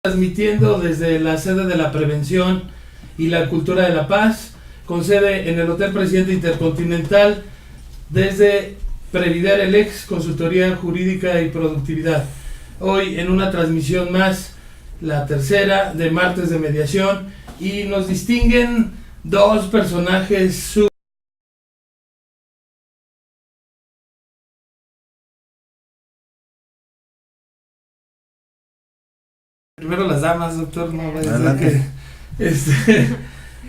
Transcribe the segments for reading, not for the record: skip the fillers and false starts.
Transmitiendo desde la sede de la prevención y la cultura de la paz, con sede en el Hotel Presidente Intercontinental, desde Previdar el Ex, Consultoría Jurídica y Productividad. Hoy en una transmisión más, la tercera de Martes de Mediación, y nos distinguen dos personajes Primero las damas, doctor, no vaya a ser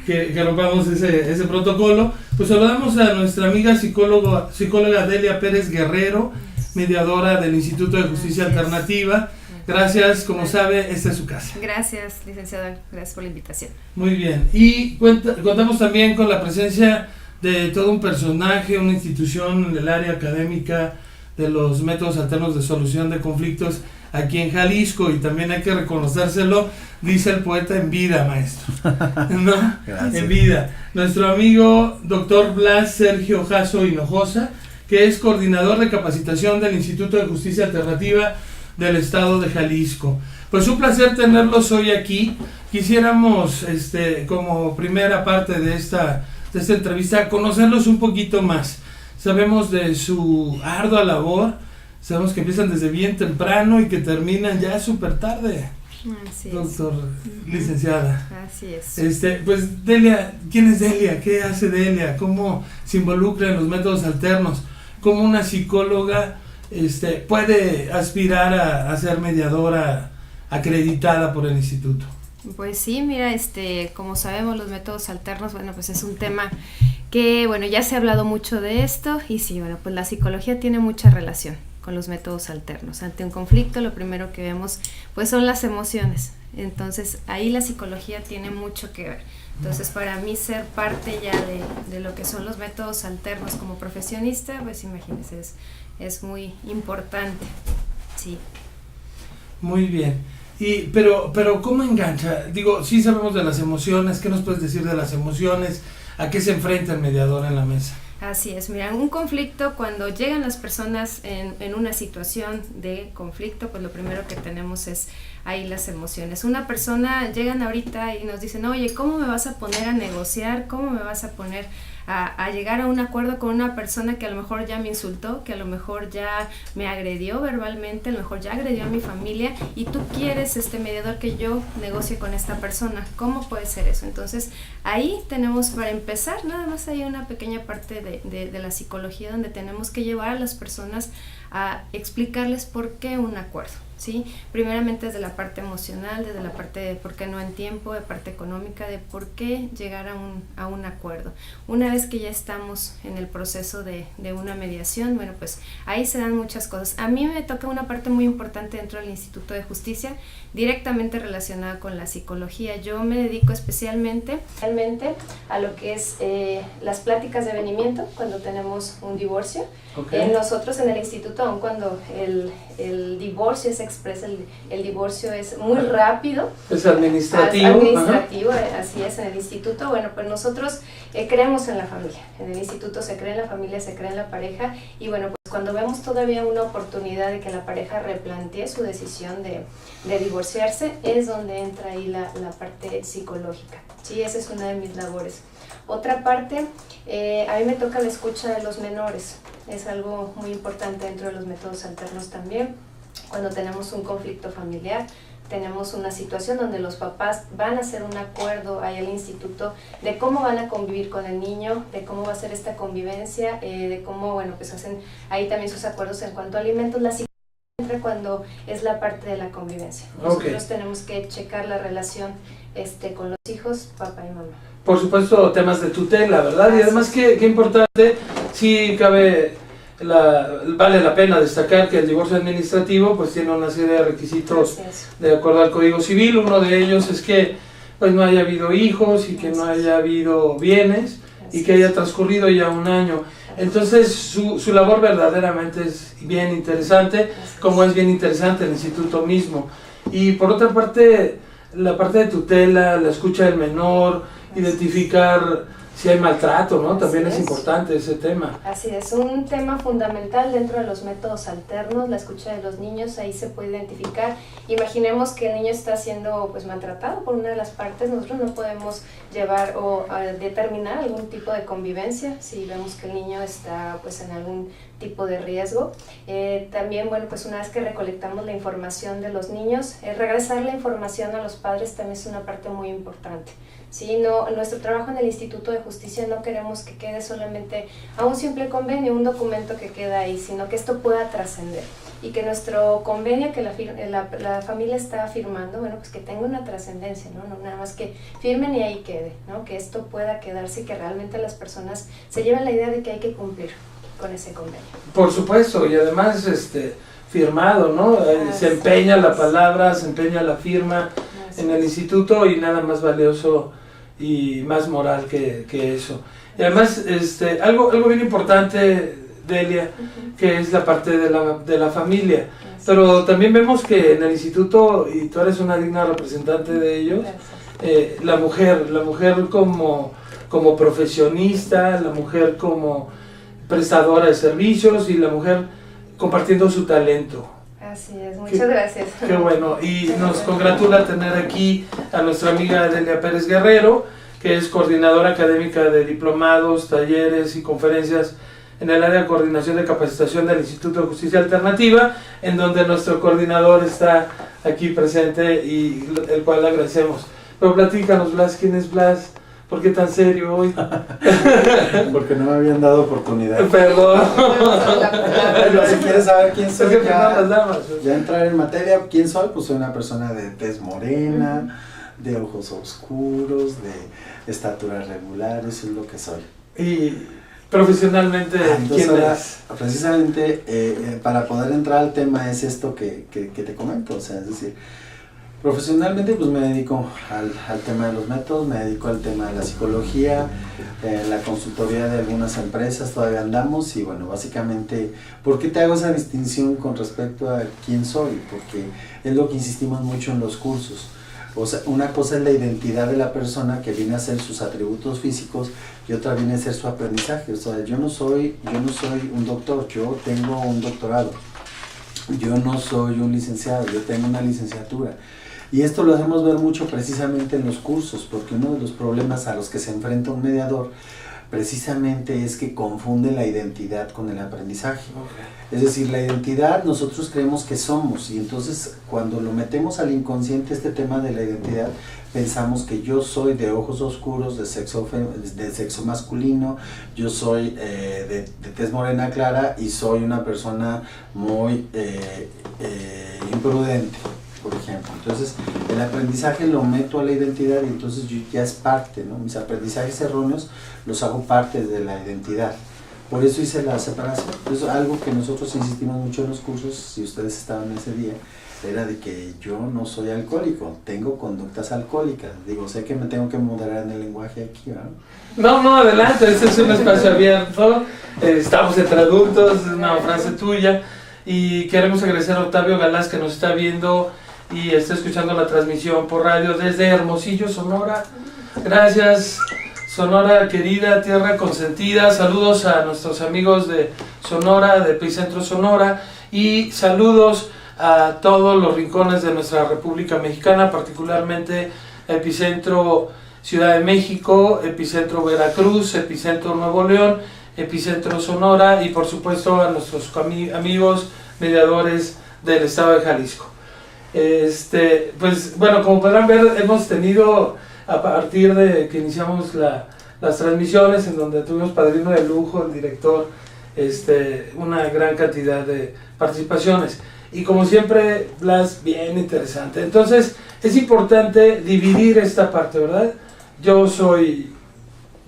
que rompamos ese protocolo. Pues saludamos a nuestra amiga psicóloga Delia Pérez Guerrero, mediadora del Instituto de Justicia Alternativa. Gracias, como sabe, esta es su casa. Gracias, licenciada, gracias por la invitación. Muy bien, y contamos también con la presencia de todo un personaje, una institución en el área académica de los métodos alternos de solución de conflictos aquí en Jalisco, y también hay que reconocérselo, dice el poeta, en vida, maestro, ¿no? Gracias. En vida. Nuestro amigo doctor Blas Sergio Jasso Hinojosa, que es coordinador de capacitación del Instituto de Justicia Alternativa del Estado de Jalisco. Pues un placer tenerlos hoy aquí. Quisiéramos, como primera parte de esta entrevista, conocerlos un poquito más. Sabemos de su ardua labor. Sabemos que empiezan desde bien temprano y que terminan ya súper tarde. Así doctor, es. licenciada. Así es. Pues Delia, ¿quién es Delia? ¿Qué hace Delia? ¿Cómo se involucra en los métodos alternos? ¿Cómo una psicóloga puede aspirar a ser mediadora acreditada por el instituto? Pues sí, mira, como sabemos, los métodos alternos, bueno, pues es un tema que, bueno, ya se ha hablado mucho de esto, y sí, bueno, pues la psicología tiene mucha relación con los métodos alternos. Ante un conflicto, lo primero que vemos pues son las emociones. Entonces ahí la psicología tiene mucho que ver. Entonces, para mí ser parte ya de lo que son los métodos alternos como profesionista, pues imagínense, es muy importante. Sí. Muy bien. Pero ¿cómo engancha? Digo, sí sabemos de las emociones. ¿Qué nos puedes decir de las emociones? ¿A qué se enfrenta el mediador en la mesa? Así es, mira, un conflicto, cuando llegan las personas en una situación de conflicto, pues lo primero que tenemos es ahí las emociones. Una persona, llegan ahorita y nos dicen, oye, ¿cómo me vas a poner a negociar? ¿Cómo me vas a poner a llegar a un acuerdo con una persona que a lo mejor ya me insultó, que a lo mejor ya me agredió verbalmente, a lo mejor ya agredió a mi familia, y tú quieres, mediador, que yo negocie con esta persona? ¿Cómo puede ser eso? Entonces, ahí tenemos, para empezar, nada más hay una pequeña parte de la psicología donde tenemos que llevar a las personas a explicarles por qué un acuerdo, ¿sí? Primeramente desde la parte emocional, desde la parte de por qué no en tiempo, de parte económica, de por qué llegar a un acuerdo. Una vez que ya estamos en el proceso de una mediación, bueno, pues ahí se dan muchas cosas. A mí me toca una parte muy importante dentro del Instituto de Justicia, directamente relacionada con la psicología. Yo me dedico especialmente a lo que es las pláticas de avenimiento cuando tenemos un divorcio. Okay. Nosotros en el instituto, aun cuando el divorcio se expresa, el divorcio es muy rápido. Es administrativo. Administrativo, así es, en el instituto. Bueno, pues nosotros creemos en la familia. En el instituto se cree en la familia, se cree en la pareja, y bueno, pues cuando vemos todavía una oportunidad de que la pareja replantee su decisión de divorciarse, es donde entra ahí la parte psicológica. Sí, esa es una de mis labores. Otra parte, a mí me toca la escucha de los menores. Es algo muy importante dentro de los métodos alternos también. Cuando tenemos un conflicto familiar, tenemos una situación donde los papás van a hacer un acuerdo ahí al instituto de cómo van a convivir con el niño, de cómo va a ser esta convivencia, de cómo, bueno, pues hacen ahí también sus acuerdos en cuanto a alimentos. La psicología entra cuando es la parte de la convivencia. Nosotros tenemos que checar la relación con los hijos, papá y mamá. Por supuesto, temas de tutela, ¿verdad? Y además, qué importante, sí vale la pena destacar que el divorcio administrativo pues tiene una serie de requisitos de acuerdo al Código Civil. Uno de ellos es que pues no haya habido hijos y que no haya habido bienes y que haya transcurrido ya un año. Entonces su labor verdaderamente es bien interesante, como es bien interesante el instituto mismo. Y por otra parte, la parte de tutela, la escucha del menor, identificar si hay maltrato, ¿no? También es importante ese tema. Así es, un tema fundamental dentro de los métodos alternos, la escucha de los niños, ahí se puede identificar. Imaginemos que el niño está siendo pues maltratado por una de las partes, nosotros no podemos llevar o determinar algún tipo de convivencia si vemos que el niño está pues en algún tipo de riesgo. También, bueno, pues una vez que recolectamos la información de los niños, regresar la información a los padres también es una parte muy importante. ¿Sí? No, nuestro trabajo en el Instituto de Justicia no queremos que quede solamente a un simple convenio, un documento que queda ahí, sino que esto pueda trascender y que nuestro convenio que la familia está firmando, bueno, pues que tenga una trascendencia, ¿no? No nada más que firmen y ahí quede, ¿no? Que esto pueda quedarse y que realmente las personas se lleven la idea de que hay que cumplir con ese convenio. Por supuesto, y además firmado, ¿no? Se empeña la palabra, se empeña la firma en el instituto y nada más valioso y más moral que eso. Y además, algo bien importante, Delia, que es la parte de la familia. Pero también vemos que en el instituto, y tú eres una digna representante de ellos, la mujer como profesionista, la mujer como prestadora de servicios y la mujer compartiendo su talento. Así es, muchas gracias. Qué bueno, y nos congratula tener aquí a nuestra amiga Delia Pérez Guerrero, que es coordinadora académica de diplomados, talleres y conferencias en el área de coordinación de capacitación del Instituto de Justicia Alternativa, en donde nuestro coordinador está aquí presente y el cual le agradecemos. Pero platícanos, Blas, ¿quién es Blas? ¿Por qué tan serio hoy? Porque no me habían dado oportunidad. Perdón. Pero si quieres saber quién soy, es que ya entrar en materia, ¿quién soy? Pues soy una persona de tez morena, de ojos oscuros, de estatura regular, eso es lo que soy. Y profesionalmente, ¿quién es? Precisamente para poder entrar al tema es esto que te comento, o sea, es decir, profesionalmente pues me dedico al tema de los métodos, me dedico al tema de la psicología, la consultoría de algunas empresas, todavía andamos y bueno, básicamente, ¿por qué te hago esa distinción con respecto a quién soy? Porque es lo que insistimos mucho en los cursos. O sea, una cosa es la identidad de la persona que viene a ser sus atributos físicos y otra viene a ser su aprendizaje. O sea, yo no soy un doctor, yo tengo un doctorado. Yo no soy un licenciado, yo tengo una licenciatura. Y esto lo hacemos ver mucho precisamente en los cursos, porque uno de los problemas a los que se enfrenta un mediador precisamente es que confunde la identidad con el aprendizaje. Es decir, la identidad nosotros creemos que somos y entonces cuando lo metemos al inconsciente este tema de la identidad, pensamos que yo soy de ojos oscuros, de sexo masculino, yo soy de tez morena clara y soy una persona muy imprudente, por ejemplo. Entonces el aprendizaje lo meto a la identidad y entonces yo ya es parte, ¿no? Mis aprendizajes erróneos los hago parte de la identidad. Por eso hice la separación. Es algo que nosotros insistimos mucho en los cursos, si ustedes estaban ese día, era de que yo no soy alcohólico, tengo conductas alcohólicas. Digo, sé que me tengo que moderar en el lenguaje aquí, ¿verdad? No, adelante, este es un espacio abierto, estamos entre adultos, es una frase tuya, y queremos agradecer a Octavio Galás que nos está viendo y está escuchando la transmisión por radio desde Hermosillo, Sonora. Gracias, Sonora querida, tierra consentida. Saludos a nuestros amigos de Sonora, de Epicentro Sonora, y saludos a todos los rincones de nuestra República Mexicana, particularmente Epicentro Ciudad de México, Epicentro Veracruz, Epicentro Nuevo León, Epicentro Sonora y por supuesto a nuestros amigos mediadores del estado de Jalisco. Pues bueno, como podrán ver, hemos tenido a partir de que iniciamos las transmisiones, en donde tuvimos padrino de lujo, el director, una gran cantidad de participaciones. Y como siempre, Blas, bien interesante. Entonces, es importante dividir esta parte, ¿verdad? Yo soy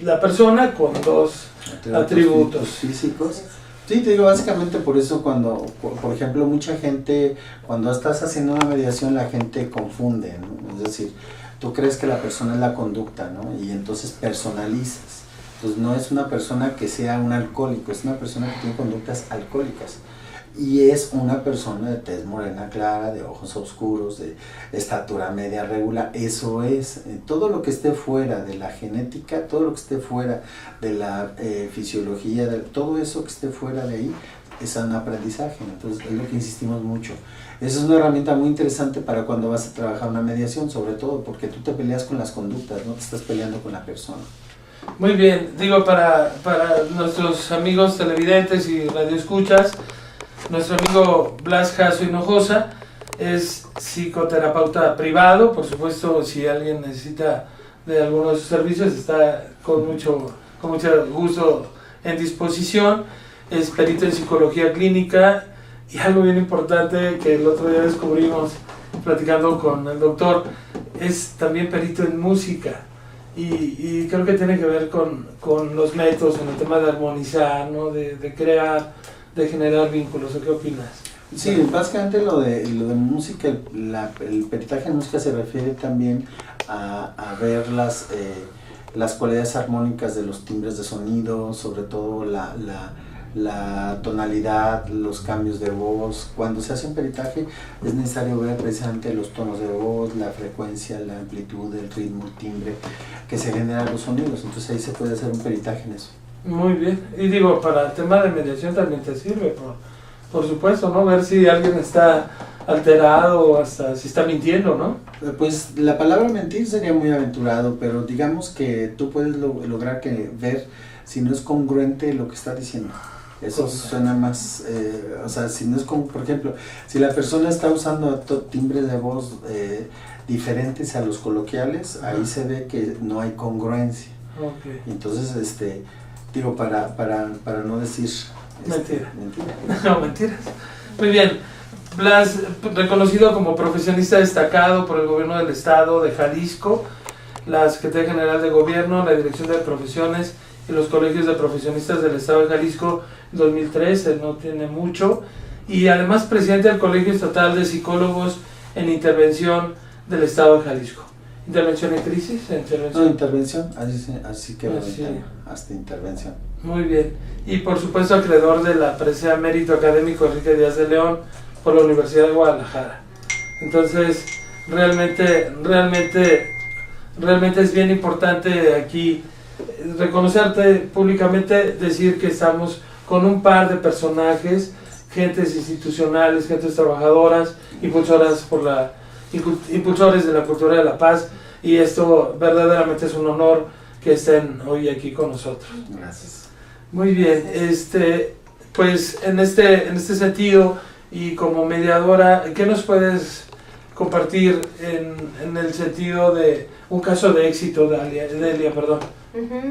la persona con dos atributos físicos. Sí, te digo, básicamente por eso cuando, por ejemplo, mucha gente, cuando estás haciendo una mediación, la gente confunde, ¿no? Es decir, tú crees que la persona es la conducta, ¿no? Y entonces personalizas. Entonces no es una persona que sea un alcohólico, es una persona que tiene conductas alcohólicas. y es una persona de tez morena clara, de ojos oscuros, de estatura media regular. Eso es, todo lo que esté fuera de la genética, todo lo que esté fuera de la fisiología, todo eso que esté fuera de ahí es un aprendizaje. Entonces es lo que insistimos mucho. Esa es una herramienta muy interesante para cuando vas a trabajar una mediación, sobre todo porque tú te peleas con las conductas, no te estás peleando con la persona. Muy bien, digo, para nuestros amigos televidentes y radioescuchas, nuestro amigo Blas Jasso Hinojosa es psicoterapeuta privado. Por supuesto, si alguien necesita de alguno de sus servicios, está con mucho gusto en disposición. Es perito en psicología clínica, y algo bien importante que el otro día descubrimos platicando con el doctor, es también perito en música. Y creo que tiene que ver con los métodos en el tema de armonizar, ¿no? de crear, de generar vínculos. ¿O qué opinas? Sí, básicamente lo de música, el peritaje en música se refiere también a ver las cualidades armónicas de los timbres de sonido, sobre todo la tonalidad, los cambios de voz. Cuando se hace un peritaje es necesario ver precisamente los tonos de voz, la frecuencia, la amplitud, el ritmo, el timbre que se generan los sonidos. Entonces ahí se puede hacer un peritaje en eso. Muy bien. Y digo, para el tema de mediación también te sirve, por supuesto, ¿no? Ver si alguien está alterado o hasta si está mintiendo, ¿no? Pues la palabra mentir sería muy aventurado, pero digamos que tú puedes lograr ver si no es congruente lo que está diciendo. Eso suena más, o sea, si no es como, por ejemplo, si la persona está usando timbres de voz diferentes a los coloquiales, ahí se ve que no hay congruencia. Okay. Entonces, digo, para no decir mentira. Mentira. No, mentiras. Muy bien. Blas, reconocido como profesionista destacado por el gobierno del estado de Jalisco, la Secretaría General de Gobierno, la Dirección de Profesiones y los colegios de profesionistas del estado de Jalisco, 2013, no tiene mucho, y además presidente del Colegio Estatal de Psicólogos en Intervención del estado de Jalisco. ¿Intervención en crisis? No, intervención, así que hasta intervención. Muy bien. Y por supuesto acreedor de la presea Mérito Académico Enrique Díaz de León por la Universidad de Guadalajara. Entonces, realmente es bien importante aquí reconocerte públicamente, decir que estamos con un par de personajes, gentes institucionales, gentes trabajadoras, impulsores de la cultura de la paz, y esto verdaderamente es un honor que estén hoy aquí con nosotros. Gracias. Muy bien, pues en este sentido y como mediadora, ¿qué nos puedes compartir en el sentido de un caso de éxito, Delia, perdón?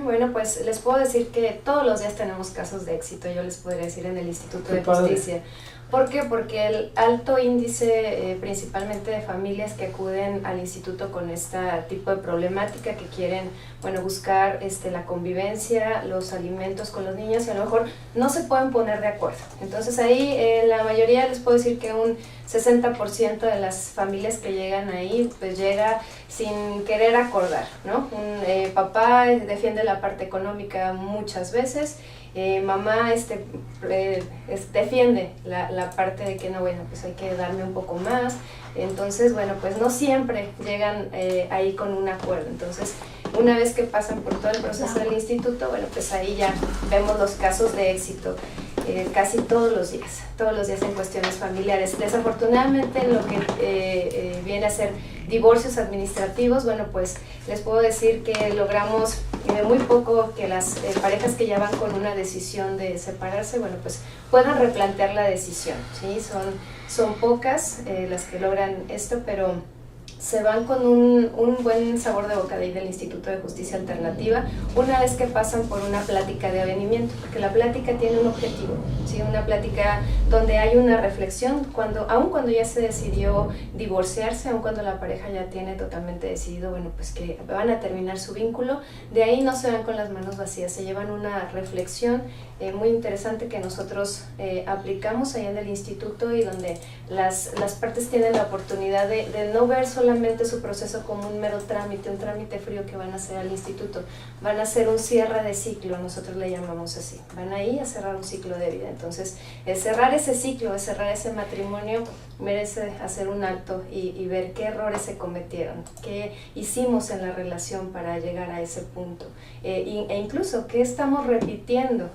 Bueno, pues les puedo decir que todos los días tenemos casos de éxito, yo les podría decir, en el Instituto de Justicia. ¿Por qué? Porque el alto índice principalmente de familias que acuden al instituto con este tipo de problemática, que quieren, bueno, buscar la convivencia, los alimentos con los niños, y a lo mejor no se pueden poner de acuerdo. Entonces ahí la mayoría, les puedo decir que un 60% de las familias que llegan ahí, pues llega sin querer acordar, ¿no? Un papá defiende la parte económica muchas veces, mamá defiende la parte de que no, bueno, pues hay que darme un poco más. Entonces, bueno, pues no siempre llegan ahí con un acuerdo. Entonces, una vez que pasan por todo el proceso del instituto, bueno, pues ahí ya vemos los casos de éxito casi todos los días en cuestiones familiares. Desafortunadamente, en lo que viene a ser divorcios administrativos, bueno, pues les puedo decir que logramos muy poco que las parejas que ya van con una decisión de separarse, bueno, pues puedan replantear la decisión, ¿sí? Son pocas las que logran esto, pero se van con un buen sabor de boca de ahí del Instituto de Justicia Alternativa, una vez que pasan por una plática de avenimiento, porque la plática tiene un objetivo, ¿sí? Una plática donde hay una reflexión, aun cuando ya se decidió divorciarse, aun cuando la pareja ya tiene totalmente decidido, bueno, pues que van a terminar su vínculo, de ahí no se van con las manos vacías, se llevan una reflexión muy interesante que nosotros aplicamos allá en el instituto, y donde las partes tienen la oportunidad de no ver solamente solamente su proceso como un mero trámite, un trámite frío que van a hacer al instituto, van a hacer un cierre de ciclo, nosotros le llamamos así, van ahí a cerrar un ciclo de vida. Entonces, el cerrar ese ciclo, el cerrar ese matrimonio, merece hacer un alto y ver qué errores se cometieron, qué hicimos en la relación para llegar a ese punto, e incluso qué estamos repitiendo.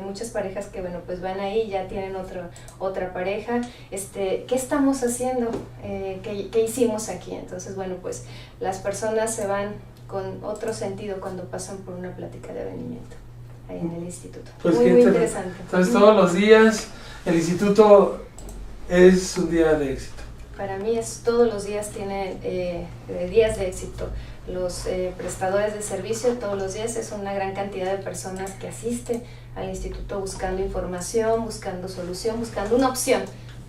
Muchas parejas que bueno pues van ahí, ya tienen otra pareja, ¿qué estamos haciendo? ¿Qué hicimos aquí? Entonces bueno pues las personas se van con otro sentido cuando pasan por una plática de avenimiento ahí en el instituto. Pues muy interesante. Entonces todos los días el instituto es un día de éxito. Para mí todos los días tiene días de éxito. Los prestadores de servicio todos los días es una gran cantidad de personas que asisten al instituto buscando información, buscando solución, buscando una opción.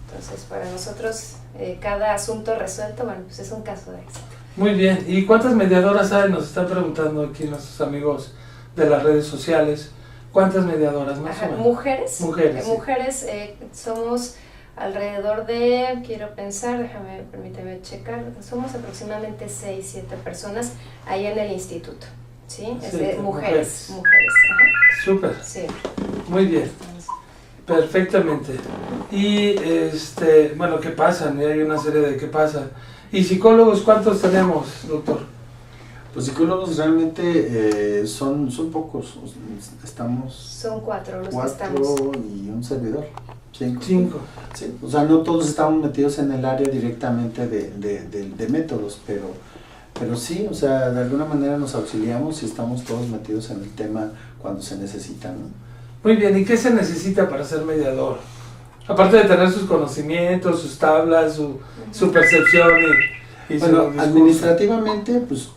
Entonces para nosotros cada asunto resuelto, bueno, pues es un caso de éxito. Muy bien, ¿y cuántas mediadoras hay? Nos están preguntando aquí nuestros amigos de las redes sociales. ¿Cuántas mediadoras más o menos? Mujeres. Mujeres, sí. Mujeres somos alrededor de, quiero pensar, permíteme checar, somos aproximadamente 6, 7 personas ahí en el instituto, ¿sí? Es de mujeres. Ajá. Súper. Sí. Muy bien. Perfectamente. Y bueno, ¿qué pasan? Hay una serie de qué pasa. ¿Y psicólogos cuántos tenemos, doctor? Pues psicólogos realmente son pocos, Son 4 los que 4 y un servidor. 5. Sí, o sea, no todos estamos metidos en el área directamente de métodos, pero sí, o sea, de alguna manera nos auxiliamos y estamos todos metidos en el tema cuando se necesita, ¿no? Muy bien, ¿y qué se necesita para ser mediador? Aparte de tener sus conocimientos, sus tablas, su percepción y bueno, su administrativamente, pues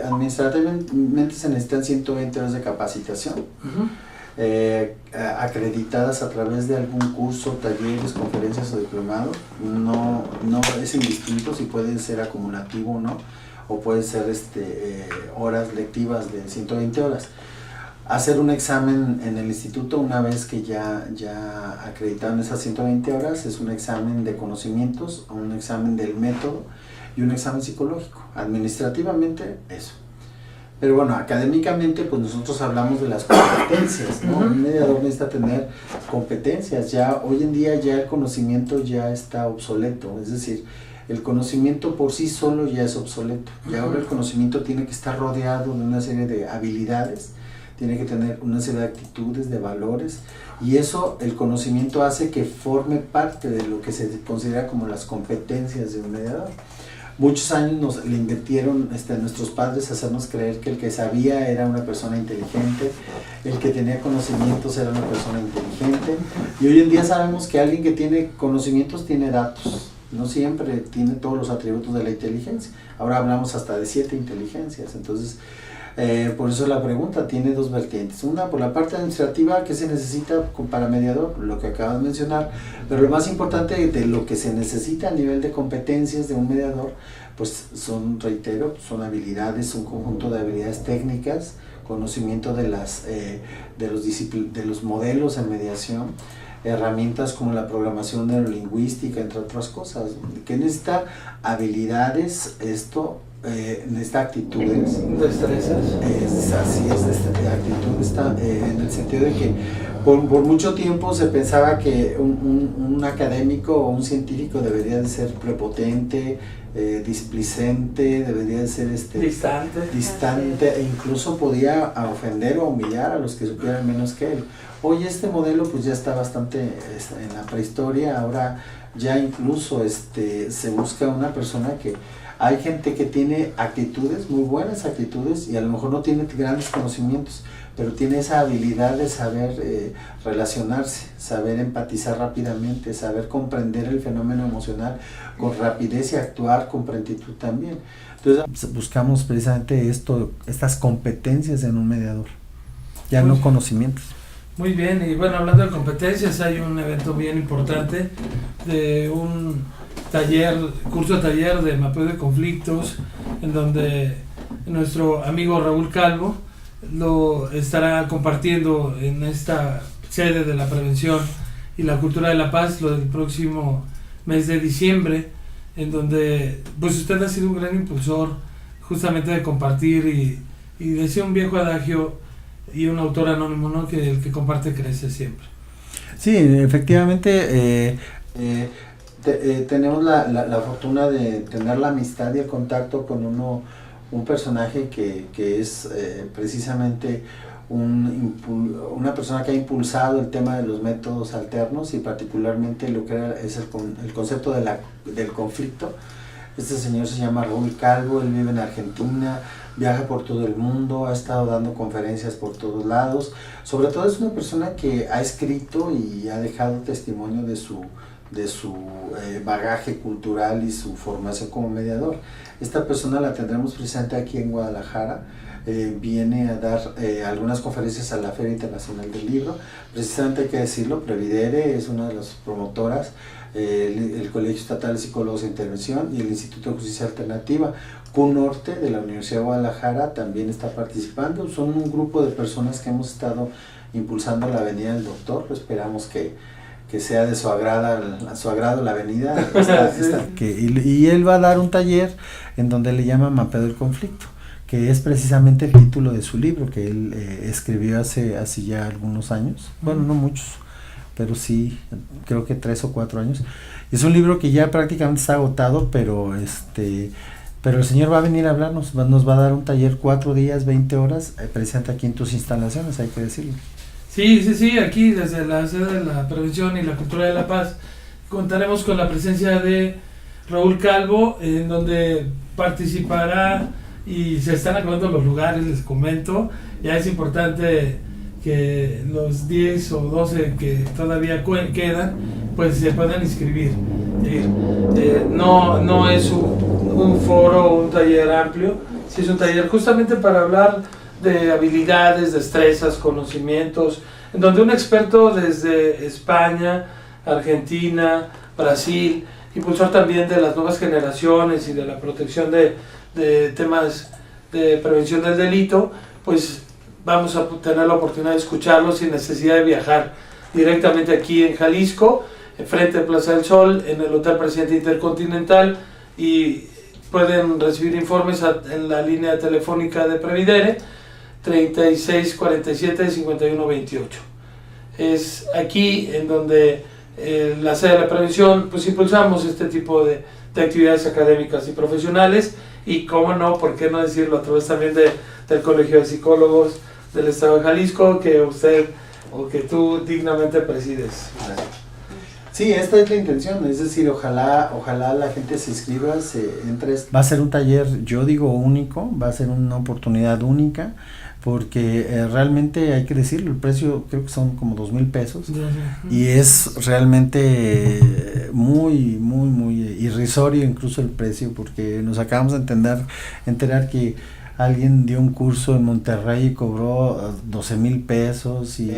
administrativamente se necesitan 120 horas de capacitación. Acreditadas a través de algún curso, talleres, conferencias o diplomado. No es indistinto si puede ser acumulativo o no, o puede ser horas lectivas de 120 horas. Hacer un examen en el instituto una vez que ya acreditaron esas 120 horas, es un examen de conocimientos, un examen del método y un examen psicológico. Administrativamente eso. Pero bueno, académicamente pues nosotros hablamos de las competencias, ¿no? Un mediador necesita tener competencias. Ya hoy en día ya el conocimiento ya está obsoleto, es decir, el conocimiento por sí solo ya es obsoleto. Y ahora el conocimiento tiene que estar rodeado de una serie de habilidades, tiene que tener una serie de actitudes, de valores, y eso, el conocimiento hace que forme parte de lo que se considera como las competencias de un mediador. Muchos años le invirtieron nuestros padres a hacernos creer que el que sabía era una persona inteligente, el que tenía conocimientos era una persona inteligente, y hoy en día sabemos que alguien que tiene conocimientos tiene datos, no siempre tiene todos los atributos de la inteligencia. Ahora hablamos hasta de 7 inteligencias, entonces por eso la pregunta tiene 2 vertientes. Una, por la parte administrativa, ¿qué se necesita para mediador? Lo que acabas de mencionar, pero lo más importante de lo que se necesita a nivel de competencias de un mediador, pues son habilidades, un conjunto de habilidades técnicas, conocimiento de los modelos en mediación, herramientas como la programación neurolingüística, entre otras cosas. ¿Qué necesita? Habilidades, necesita actitudes, destrezas. Así es, actitud en el sentido de que por mucho tiempo se pensaba que un académico o un científico debería de ser prepotente, displicente, debería de ser distante e incluso podía ofender o humillar a los que supieran menos que él. Hoy este modelo pues ya está bastante en la prehistoria. Ahora ya incluso se busca una persona que hay gente que tiene actitudes, muy buenas actitudes, y a lo mejor no tiene grandes conocimientos, pero tiene esa habilidad de saber relacionarse, saber empatizar rápidamente, saber comprender el fenómeno emocional con rapidez y actuar con prontitud también. Entonces buscamos precisamente estas competencias en un mediador, ya no conocimientos. Muy bien, y bueno, hablando de competencias, hay un evento bien importante de un curso taller de mapeo de conflictos, en donde nuestro amigo Raúl Calvo lo estará compartiendo en esta sede de la prevención y la cultura de la paz, lo del próximo mes de diciembre. en donde pues usted ha sido un gran impulsor justamente de compartir y decía un viejo adagio y un autor anónimo, ¿no? Que el que comparte crece siempre. Sí, efectivamente tenemos la fortuna de tener la amistad y el contacto con un personaje que es precisamente una persona que ha impulsado el tema de los métodos alternos y particularmente lo que es el concepto del conflicto. Este señor se llama Raúl Calvo, él vive en Argentina, viaja por todo el mundo, ha estado dando conferencias por todos lados. Sobre todo es una persona que ha escrito y ha dejado testimonio de su bagaje cultural y su formación como mediador. Esta persona la tendremos presente aquí en Guadalajara. Viene a dar algunas conferencias a la Feria Internacional del Libro. Precisamente hay que decirlo, Previdere es una de las promotoras, el Colegio Estatal de Psicólogos de Intervención y el Instituto de Justicia Alternativa. CUNorte de la Universidad de Guadalajara también está participando. Son un grupo de personas que hemos estado impulsando la venida del doctor. Esperamos que sea de su agrado la venida. Y él va a dar un taller en donde le llama Mapeo del Conflicto, que es precisamente el título de su libro que él escribió hace ya algunos años. Bueno, no muchos, pero sí, creo que 3 o 4 años. Es un libro que ya prácticamente está agotado, pero el señor va a venir a hablarnos, nos va a dar un taller 4 días, 20 horas, presente aquí en tus instalaciones, hay que decirlo. Sí, aquí desde la sede de la Prevención y la Cultura de la Paz contaremos con la presencia de Raúl Calvo, en donde participará y se están acabando los lugares, les comento. Ya es importante que los 10 o 12 que todavía quedan pues se puedan inscribir. No es un foro o un taller amplio, sí es un taller justamente para hablar de habilidades, destrezas, conocimientos, en donde un experto desde España, Argentina, Brasil, impulsor también de las nuevas generaciones y de la protección de temas de prevención del delito, pues vamos a tener la oportunidad de escucharlos sin necesidad de viajar, directamente aquí en Jalisco, frente a Plaza del Sol, en el Hotel Presidente Intercontinental, y pueden recibir informes en la línea telefónica de Previdere 3647-5128. Es aquí en donde la sede de la prevención, pues impulsamos este tipo de actividades académicas y profesionales, y cómo no, por qué no decirlo, a través también del Colegio de Psicólogos del Estado de Jalisco, que usted o que tú dignamente presides. Sí, esta es la intención, es decir, ojalá la gente se inscriba, entre. Va a ser un taller, yo digo único, va a ser una oportunidad única, porque realmente hay que decirlo, el precio creo que son como 2,000 pesos, y es realmente muy irrisorio incluso el precio, porque nos acabamos de enterar que alguien dio un curso en Monterrey y cobró 12,000 pesos y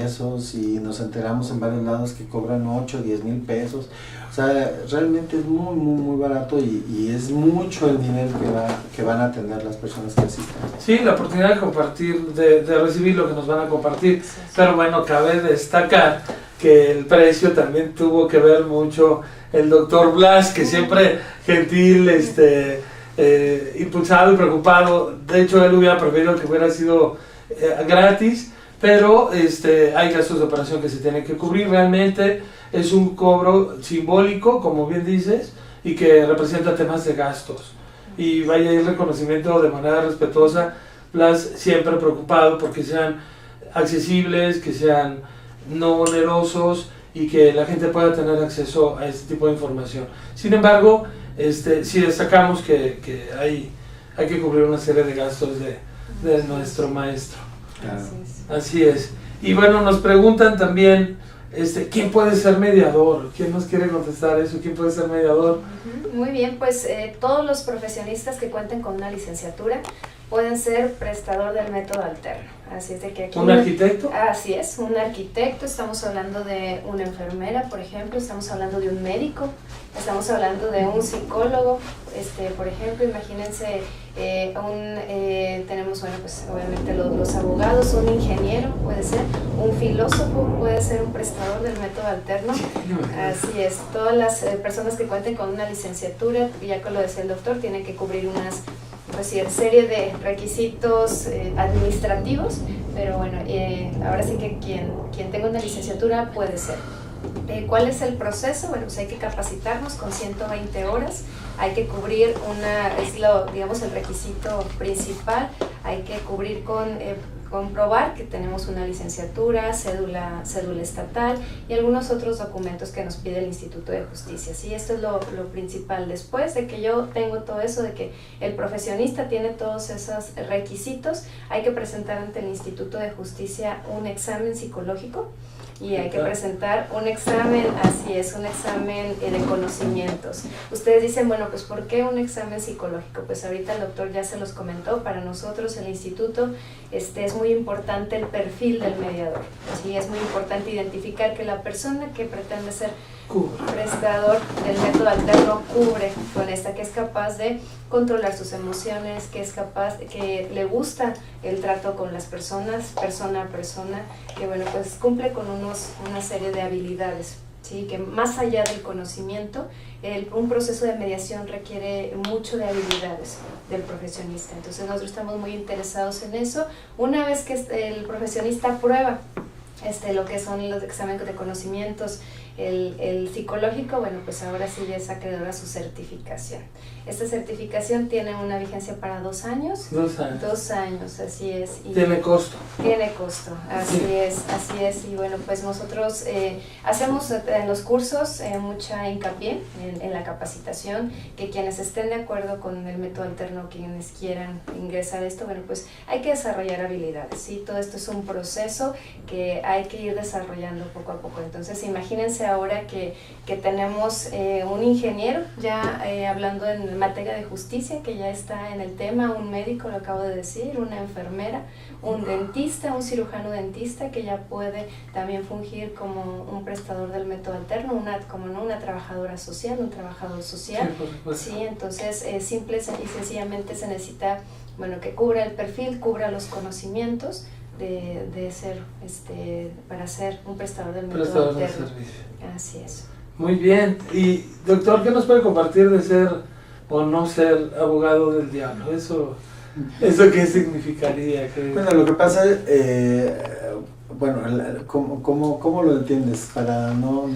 nos enteramos en varios lados que cobran 8, 10,000 pesos. O sea, realmente es muy barato y es mucho el nivel que van a tener las personas que asisten. Sí, la oportunidad de compartir, de recibir lo que nos van a compartir. Pero bueno, cabe destacar que el precio también tuvo que ver mucho el doctor Blas, que siempre gentil, impulsado y preocupado. De hecho, él hubiera preferido que hubiera sido gratis, pero hay gastos de operación que se tienen que cubrir. Realmente es un cobro simbólico, como bien dices, y que representa temas de gastos. Y vaya el reconocimiento de manera respetuosa, Blas siempre preocupado porque sean accesibles, que sean no onerosos y que la gente pueda tener acceso a este tipo de información. Sin embargo, sí destacamos que hay que cubrir una serie de gastos de nuestro maestro. Claro. Así es. Y bueno, nos preguntan también, ¿quién puede ser mediador? ¿Quién nos quiere contestar eso? ¿Quién puede ser mediador? Muy bien, pues todos los profesionistas que cuenten con una licenciatura pueden ser prestador del método alterno. Así es de que aquí ¿Un arquitecto? Así es, un arquitecto, estamos hablando de una enfermera, por ejemplo, estamos hablando de un médico, estamos hablando de un psicólogo, por ejemplo, imagínense, tenemos, bueno, pues obviamente los abogados, un ingeniero puede ser, un filósofo puede ser un prestador del método alterno. Así es, todas las personas que cuenten con una licenciatura, ya que lo decía el doctor, tienen que cubrir unas serie de requisitos administrativos, pero bueno, ahora sí que quien tenga una licenciatura puede ser. ¿Cuál es el proceso? Bueno, pues hay que capacitarnos con 120 horas, hay que cubrir digamos, el requisito principal, hay que cubrir comprobar que tenemos una licenciatura, cédula estatal y algunos otros documentos que nos pide el Instituto de Justicia. ¿Sí? Esto es lo principal. Después de que yo tengo todo eso, de que el profesionista tiene todos esos requisitos, hay que presentar ante el Instituto de Justicia un examen psicológico y hay que presentar un examen, así es, un examen de conocimientos. Ustedes dicen, bueno, pues ¿por qué un examen psicológico? Pues ahorita el doctor ya se los comentó, para nosotros el instituto es muy importante el perfil del mediador. ¿Sí? Es muy importante identificar que la persona que pretende ser prestador del método alterno cubre con esta, que es capaz de controlar sus emociones, que es capaz, que le gusta el trato con las personas, persona a persona, que bueno, pues cumple con una serie de habilidades, ¿sí? Que más allá del conocimiento, un proceso de mediación requiere mucho de habilidades del profesionista. Entonces nosotros estamos muy interesados en eso. Una vez que el profesionista aprueba lo que son los exámenes de conocimientos, el psicológico, bueno, pues ahora sí ya es acreedor a su certificación. Esta certificación tiene una vigencia para 2 años. 2 años. 2 años, así es. Y tiene costo. Tiene costo, así es. Y bueno, pues nosotros hacemos en los cursos mucha hincapié en la capacitación, que quienes estén de acuerdo con el método alterno, quienes quieran ingresar a esto, bueno, pues hay que desarrollar habilidades, ¿sí? Todo esto es un proceso que hay que ir desarrollando poco a poco. Entonces, imagínense ahora que tenemos un ingeniero, ya hablando en materia de justicia, que ya está en el tema, un médico, lo acabo de decir, una enfermera, un dentista, un cirujano dentista, que ya puede también fungir como un prestador del método alterno, una trabajadora social, un trabajador social. Sí, entonces simple y sencillamente se necesita, bueno, que cubra el perfil, cubra los conocimientos de ser, para ser un prestador del método alterno. Así es. Muy bien. Y doctor, ¿qué nos puede compartir de ser o no ser abogado del diablo? ¿Eso qué significaría? Bueno, lo que pasa es, bueno, ¿cómo lo entiendes? Para no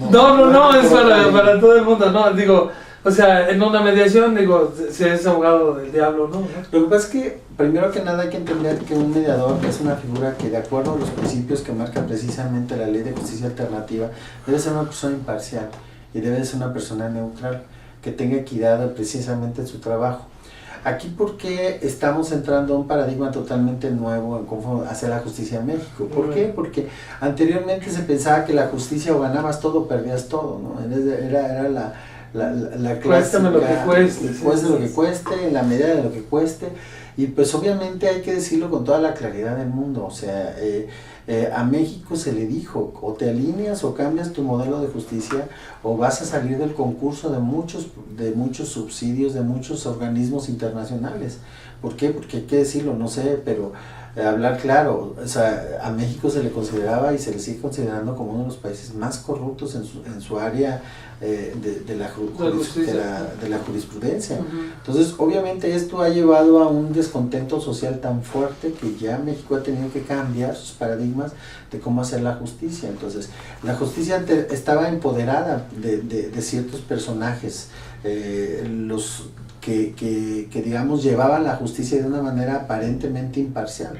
es para todo el mundo, no, digo, o sea, en una mediación, digo, si es abogado del diablo, ¿no? Lo que pasa es que, primero que nada, hay que entender que un mediador es una figura que, de acuerdo a los principios que marca precisamente la Ley de Justicia Alternativa, debe ser una persona imparcial y debe ser una persona neutral, que tenga equidad precisamente en su trabajo. Aquí, ¿por qué estamos entrando a un paradigma totalmente nuevo en cómo hacer la justicia en México? ¿Por qué? Porque anteriormente se pensaba que la justicia o ganabas todo o perdías todo, ¿no? Era la clásica, cuéstame lo que cueste, cueste lo que cueste, en la medida de lo que cueste, y pues obviamente hay que decirlo con toda la claridad del mundo. O sea, a México se le dijo, o te alineas o cambias tu modelo de justicia, o vas a salir del concurso de muchos subsidios, de muchos organismos internacionales. ¿Por qué? Porque hay que decirlo, no sé, pero hablar claro, o sea, a México se le consideraba y se le sigue considerando como uno de los países más corruptos en su área de la jurisprudencia. Entonces, obviamente esto ha llevado a un descontento social tan fuerte que ya México ha tenido que cambiar sus paradigmas de cómo hacer la justicia. Entonces, la justicia estaba empoderada de ciertos personajes, los que digamos llevaban la justicia de una manera aparentemente imparcial.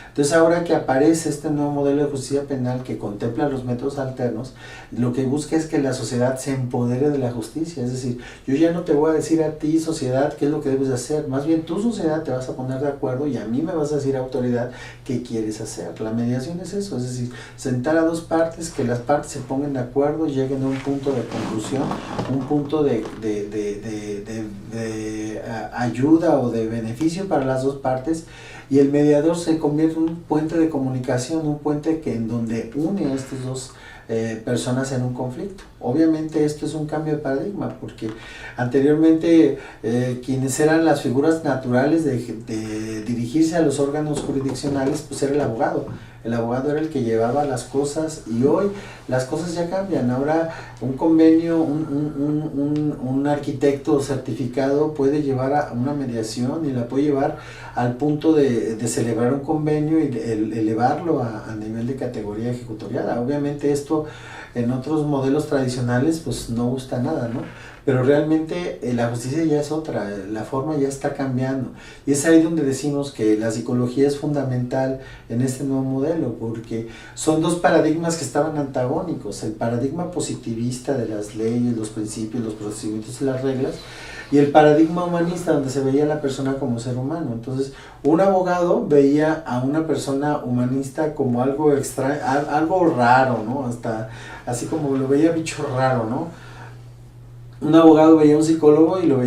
Entonces ahora que aparece este nuevo modelo de justicia penal que contempla los métodos alternos, lo que busca es que la sociedad se empodere de la justicia. Es decir, yo ya no te voy a decir a ti, sociedad, qué es lo que debes de hacer. Más bien tu sociedad te vas a poner de acuerdo y a mí me vas a decir, autoridad, qué quieres hacer. La mediación es eso, es decir, sentar a dos partes, que las partes se pongan de acuerdo, lleguen a un punto de conclusión, un punto de ayuda o de beneficio para las dos partes, y el mediador se convierte en un puente de comunicación, un puente que en donde une a estas dos personas en un conflicto. Obviamente esto es un cambio de paradigma, porque anteriormente quienes eran las figuras naturales de dirigirse a los órganos jurisdiccionales, pues era el abogado. El abogado era el que llevaba las cosas, y hoy las cosas ya cambian. Ahora un convenio, un arquitecto certificado puede llevar a una mediación y la puede llevar al punto de celebrar un convenio y elevarlo a nivel de categoría ejecutoriada. Obviamente esto en otros modelos tradicionales pues no gusta nada, ¿no? Pero realmente la justicia ya es otra, la forma ya está cambiando, y es ahí donde decimos que la psicología es fundamental en este nuevo modelo, porque son dos paradigmas que estaban antagónicos: el paradigma positivista de las leyes, los principios, los procedimientos y las reglas, y el paradigma humanista, donde se veía a la persona como ser humano. Entonces, un abogado veía a una persona humanista como algo extraño, algo raro, ¿no? Hasta así como lo veía bicho raro, ¿no? Un abogado veía a un psicólogo y nos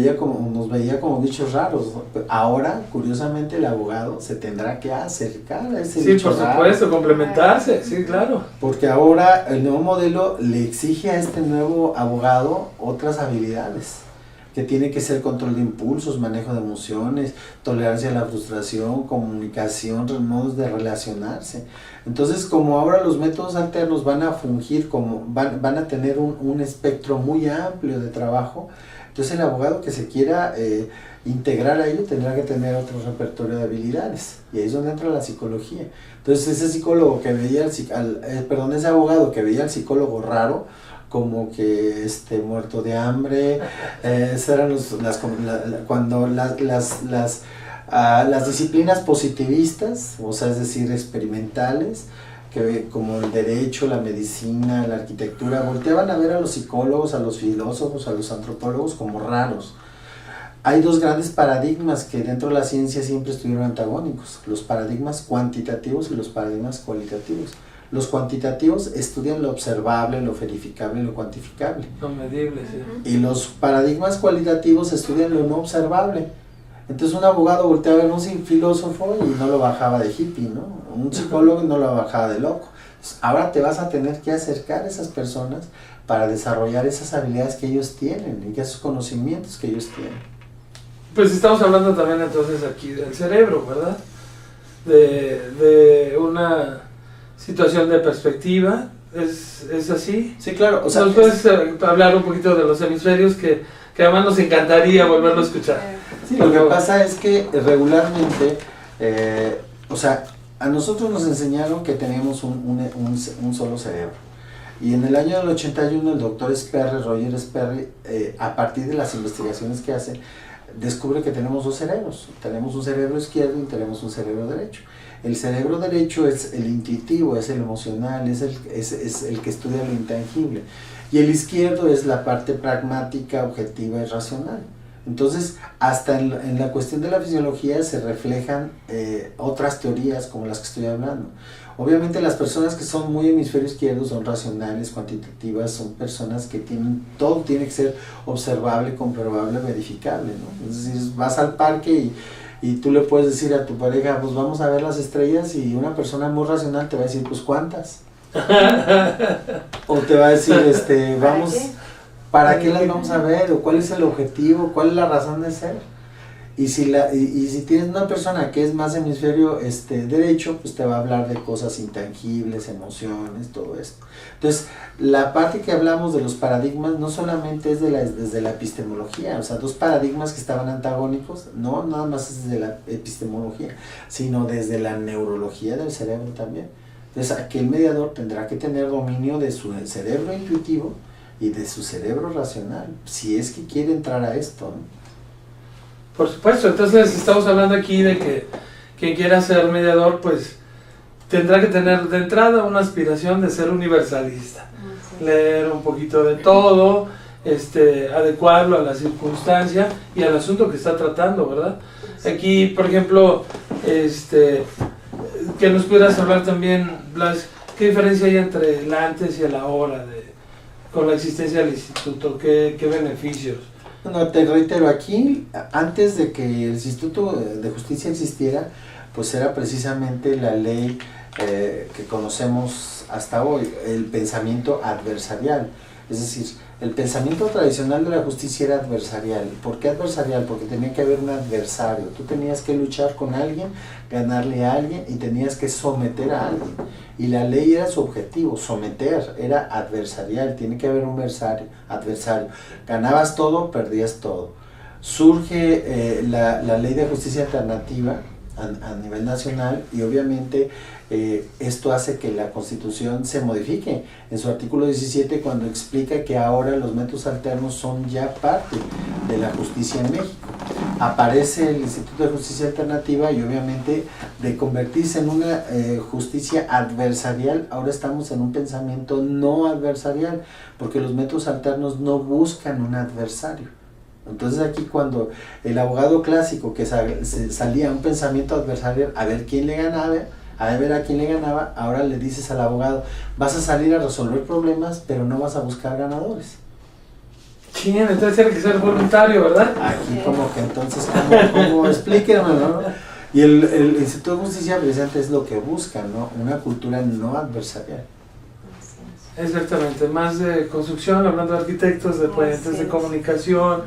veía como bichos raros. Ahora, curiosamente, el abogado se tendrá que acercar a ese bicho raro. Sí, por supuesto, complementarse, sí, claro. Porque ahora el nuevo modelo le exige a este nuevo abogado otras habilidades, que tiene que ser control de impulsos, manejo de emociones, tolerancia a la frustración, comunicación, modos de relacionarse. Entonces, como ahora los métodos alternos van a fungir como, van a tener un espectro muy amplio de trabajo, entonces el abogado que se quiera integrar a ello tendrá que tener otro repertorio de habilidades, y ahí es donde entra la psicología. Entonces ese psicólogo que veía ese abogado que veía al psicólogo raro, como que muerto de hambre, eran cuando las disciplinas positivistas, o sea, es decir, experimentales, que como el derecho, la medicina, la arquitectura, volteaban a ver a los psicólogos, a los filósofos, a los antropólogos como raros. Hay dos grandes paradigmas que dentro de la ciencia siempre estuvieron antagónicos: los paradigmas cuantitativos y los paradigmas cualitativos. Los cuantitativos estudian lo observable, lo verificable, lo cuantificable. Lo medible, sí. Y los paradigmas cualitativos estudian lo no observable. Entonces un abogado volteaba a ver a un filósofo y no lo bajaba de hippie, ¿no? Un psicólogo no lo bajaba de loco. Entonces, ahora te vas a tener que acercar a esas personas para desarrollar esas habilidades que ellos tienen y esos conocimientos que ellos tienen. Pues estamos hablando también entonces aquí del cerebro, ¿verdad? De una situación de perspectiva, ¿es así? Sí, claro. O sea, ¿nos puedes hablar un poquito de los hemisferios que además nos encantaría volverlo a escuchar? Sí, lo que pasa es que regularmente, a nosotros nos enseñaron que teníamos un solo cerebro. Y en el año del 81 el doctor Roger Sperry, a partir de las investigaciones que hace, descubre que tenemos dos cerebros. Tenemos un cerebro izquierdo y tenemos un cerebro derecho. El cerebro derecho es el intuitivo, es el emocional, es el que estudia lo intangible. Y el izquierdo es la parte pragmática, objetiva y racional. Entonces, hasta en la cuestión de la fisiología se reflejan otras teorías como las que estoy hablando. Obviamente las personas que son muy hemisferio izquierdo son racionales, cuantitativas, son personas que todo tiene que ser observable, comprobable, verificable, ¿no? Es decir, vas al parque y tú le puedes decir a tu pareja, pues vamos a ver las estrellas, y una persona muy racional te va a decir, pues ¿cuántas? O te va a decir, ¿para qué las vamos a ver? ¿O cuál es el objetivo? ¿Cuál es la razón de ser? Y si tienes una persona que es más hemisferio derecho, pues te va a hablar de cosas intangibles, emociones, todo esto. Entonces, la parte que hablamos de los paradigmas no solamente es desde la epistemología, o sea, dos paradigmas que estaban antagónicos, no nada más es desde la epistemología, sino desde la neurología del cerebro también. Entonces, aquel mediador tendrá que tener dominio de su cerebro intuitivo y de su cerebro racional, si es que quiere entrar a esto, ¿no? Por supuesto. Entonces estamos hablando aquí de que quien quiera ser mediador, pues tendrá que tener de entrada una aspiración de ser universalista, leer un poquito de todo, adecuarlo a la circunstancia y al asunto que está tratando, ¿verdad? Aquí, por ejemplo, que nos pudieras hablar también, Blas, ¿qué diferencia hay entre el antes y el ahora con la existencia del instituto? ¿Qué beneficios? Bueno, te reitero, aquí, antes de que el Instituto de Justicia existiera, pues era precisamente la ley que conocemos hasta hoy, el pensamiento adversarial. Es decir, el pensamiento tradicional de la justicia era adversarial. ¿Por qué adversarial? Porque tenía que haber un adversario. Tú tenías que luchar con alguien, ganarle a alguien y tenías que someter a alguien. Y la ley era su objetivo, someter, era adversarial, tiene que haber un adversario. Ganabas todo, perdías todo. Surge la ley de justicia alternativa a nivel nacional y obviamente esto hace que la Constitución se modifique en su artículo 17 cuando explica que ahora los métodos alternos son ya parte de la justicia en México. Aparece el Instituto de Justicia Alternativa y obviamente de convertirse en una justicia adversarial, ahora estamos en un pensamiento no adversarial, porque los métodos alternos no buscan un adversario. Entonces aquí cuando el abogado clásico que salía un pensamiento adversarial a ver quién le ganaba, ahora le dices al abogado, vas a salir a resolver problemas, pero no vas a buscar ganadores. Sí, entonces tiene que ser voluntario, ¿verdad? Aquí como que entonces, ¿cómo explíquenme, ¿no? Y el Instituto de Justicia precisamente es lo que busca, ¿no? Una cultura no adversarial. Exactamente, más de construcción, hablando de arquitectos, de puentes, de comunicación,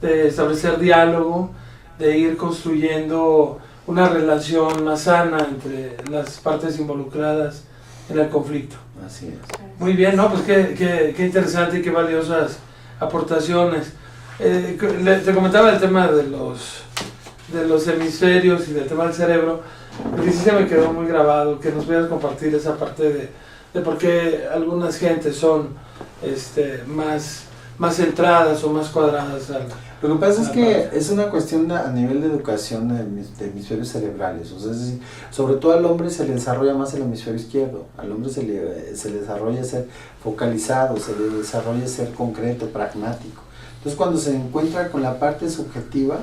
de establecer diálogo, de ir construyendo una relación más sana entre las partes involucradas en el conflicto. Así es. Muy bien, ¿no? Pues qué interesante y qué valiosas aportaciones. Te comentaba el tema de los hemisferios y del tema del cerebro, porque sí se me quedó muy grabado, que nos pudieras compartir esa parte de por qué algunas gentes son más centradas o más cuadradas. Lo que pasa es que es una cuestión a nivel de educación de hemisferios cerebrales, o sea, es decir, sobre todo al hombre se le desarrolla más el hemisferio izquierdo, al hombre se le desarrolla ser focalizado, se le desarrolla ser concreto, pragmático. Entonces cuando se encuentra con la parte subjetiva,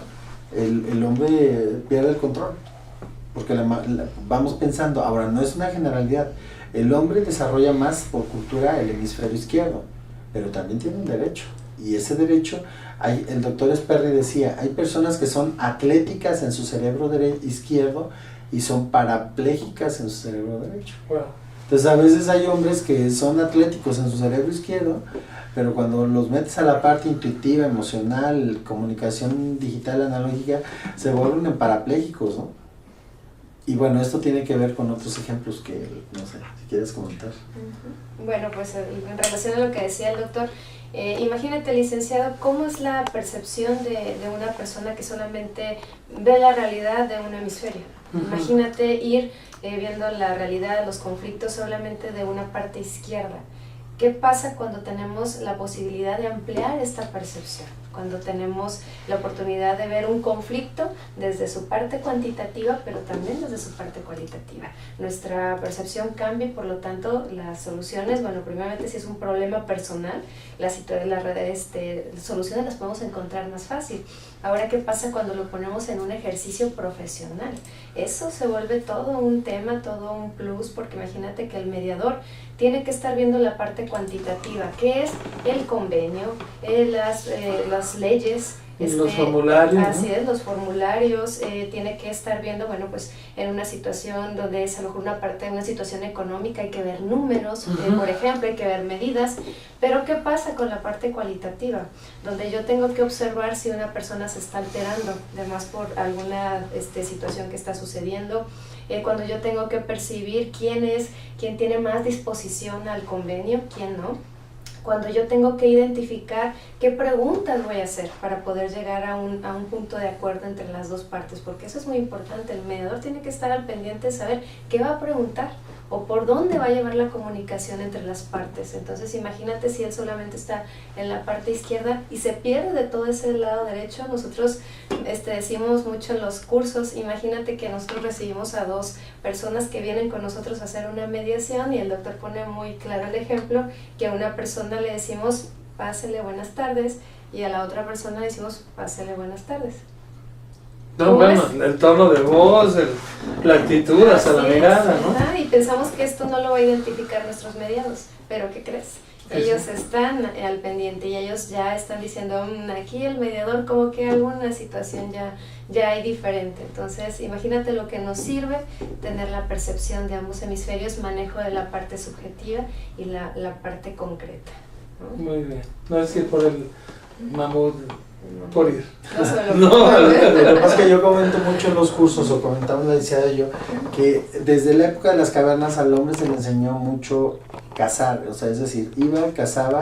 el hombre pierde el control, porque vamos pensando, ahora no es una generalidad, el hombre desarrolla más por cultura el hemisferio izquierdo, pero también tiene un derecho, y ese derecho, el doctor Sperry decía, hay personas que son atléticas en su cerebro izquierdo y son parapléjicas en su cerebro derecho. Wow. Entonces a veces hay hombres que son atléticos en su cerebro izquierdo, pero cuando los metes a la parte intuitiva, emocional, comunicación digital, analógica, se vuelven parapléjicos, ¿no? Y bueno, esto tiene que ver con otros ejemplos que, no sé, si quieres comentar. Bueno, pues en relación a lo que decía el doctor, imagínate, licenciado, cómo es la percepción de una persona que solamente ve la realidad de un hemisferio. Imagínate ir viendo la realidad de los conflictos solamente de una parte izquierda. ¿Qué pasa cuando tenemos la posibilidad de ampliar esta percepción? Cuando tenemos la oportunidad de ver un conflicto desde su parte cuantitativa, pero también desde su parte cualitativa. Nuestra percepción cambia y por lo tanto las soluciones, bueno, primeramente si es un problema personal, las soluciones las podemos encontrar más fácil. Ahora, ¿qué pasa cuando lo ponemos en un ejercicio profesional? Eso se vuelve todo un tema, todo un plus, porque imagínate que el mediador tiene que estar viendo la parte cuantitativa, que es el convenio, las leyes, los formularios, así ¿no? es, los formularios, tiene que estar viendo, bueno, pues en una situación donde es a lo mejor una parte de una situación económica, hay que ver números, por ejemplo, hay que ver medidas, pero ¿qué pasa con la parte cualitativa? Donde yo tengo que observar si una persona se está alterando, además por alguna situación que está sucediendo, cuando yo tengo que percibir quién tiene más disposición al convenio, quién no. Cuando yo tengo que identificar qué preguntas voy a hacer para poder llegar a un punto de acuerdo entre las dos partes, porque eso es muy importante, el mediador tiene que estar al pendiente de saber qué va a preguntar, o por dónde va a llevar la comunicación entre las partes. Entonces imagínate si él solamente está en la parte izquierda y se pierde de todo ese lado derecho. Nosotros decimos mucho en los cursos, imagínate que nosotros recibimos a dos personas que vienen con nosotros a hacer una mediación y el doctor pone muy claro el ejemplo, que a una persona le decimos pásele buenas tardes y a la otra persona le decimos pásele buenas tardes. No, bueno, el tono de voz, la actitud, hasta la mirada, ¿no? Y pensamos que esto no lo va a identificar nuestros mediados, pero ¿qué crees? Ellos están al pendiente y ellos ya están diciendo, aquí el mediador como que alguna situación ya hay diferente. Entonces, imagínate lo que nos sirve tener la percepción de ambos hemisferios, manejo de la parte subjetiva y la parte concreta, ¿no? Muy bien. No es ir por el mamut, por ir. No, lo que pasa es que yo comento mucho en los cursos, o comentamos la decía yo, que desde la época de las cavernas al hombre se le enseñó mucho cazar, o sea, es decir, cazaba,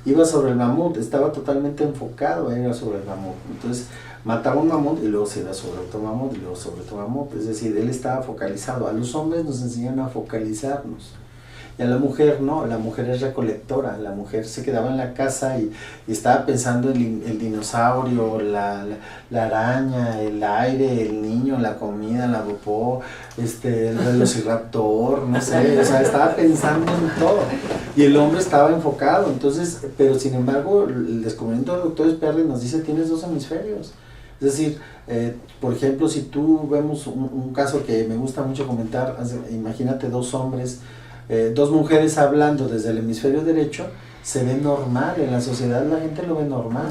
iba sobre el mamut, estaba totalmente enfocado a ir sobre el mamut. Entonces mataba un mamut y luego se iba sobre otro mamut y luego sobre otro mamut, es decir, él estaba focalizado. A los hombres nos enseñan a focalizarnos. Y a la mujer no, la mujer es recolectora, la mujer se quedaba en la casa y estaba pensando en el dinosaurio, la araña, el aire, el niño, la comida, la popó, el velociraptor, no sé, o sea, estaba pensando en todo. Y el hombre estaba enfocado, entonces, pero sin embargo, el descubrimiento del doctor Sperry nos dice, tienes dos hemisferios. Es decir, por ejemplo, si tú vemos un caso que me gusta mucho comentar, imagínate dos hombres, dos mujeres hablando desde el hemisferio derecho, se ve normal, en la sociedad la gente lo ve normal.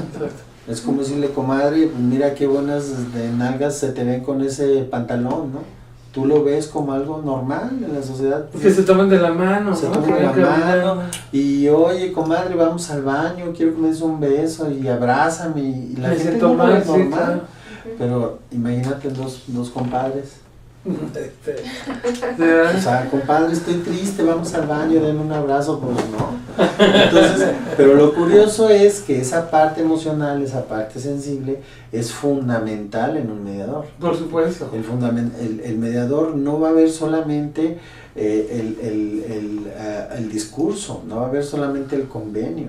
Es como decirle, comadre, mira qué buenas nalgas se te ven con ese pantalón, ¿no? Tú lo ves como algo normal en la sociedad. Que se toman de la mano, se ¿no? toman de la mano y oye, comadre, vamos al baño, quiero que me des un beso y abrázame, y la gente no lo ve normal, sí, claro. Pero imagínate dos compadres. O sea, compadre, estoy triste, vamos al baño, denme un abrazo, pues no. Entonces, pero lo curioso es que esa parte emocional, esa parte sensible, es fundamental en un mediador. Por supuesto. El mediador no va a ver solamente el discurso, no va a ver solamente el convenio.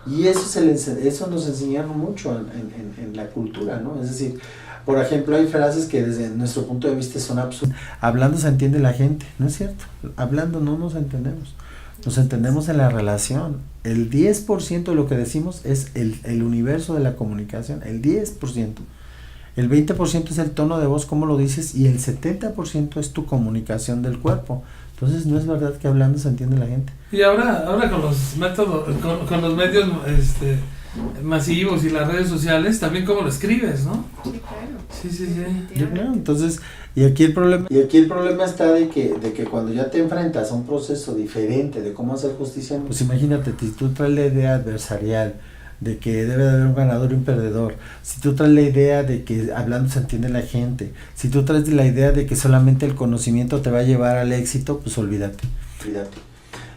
Y eso nos enseñaron mucho en la cultura, ¿no? Es decir, por ejemplo, hay frases que desde nuestro punto de vista son absurdas. Hablando se entiende la gente, ¿no es cierto? Hablando no nos entendemos. Nos entendemos en la relación. El 10% de lo que decimos es el universo de la comunicación, el 10%. El 20% es el tono de voz, cómo lo dices, y el 70% es tu comunicación del cuerpo. Entonces no es verdad que hablando se entiende la gente. Y ahora con los métodos, con los medios masivos y las redes sociales, también cómo lo escribes, ¿no? Sí, claro. Sí. Claro, entonces, y aquí el problema está de que cuando ya te enfrentas a un proceso diferente de cómo hacer justicia, pues imagínate, si tú traes la idea adversarial de que debe de haber un ganador y un perdedor, si tú traes la idea de que hablando se entiende la gente, si tú traes la idea de que solamente el conocimiento te va a llevar al éxito, pues olvídate.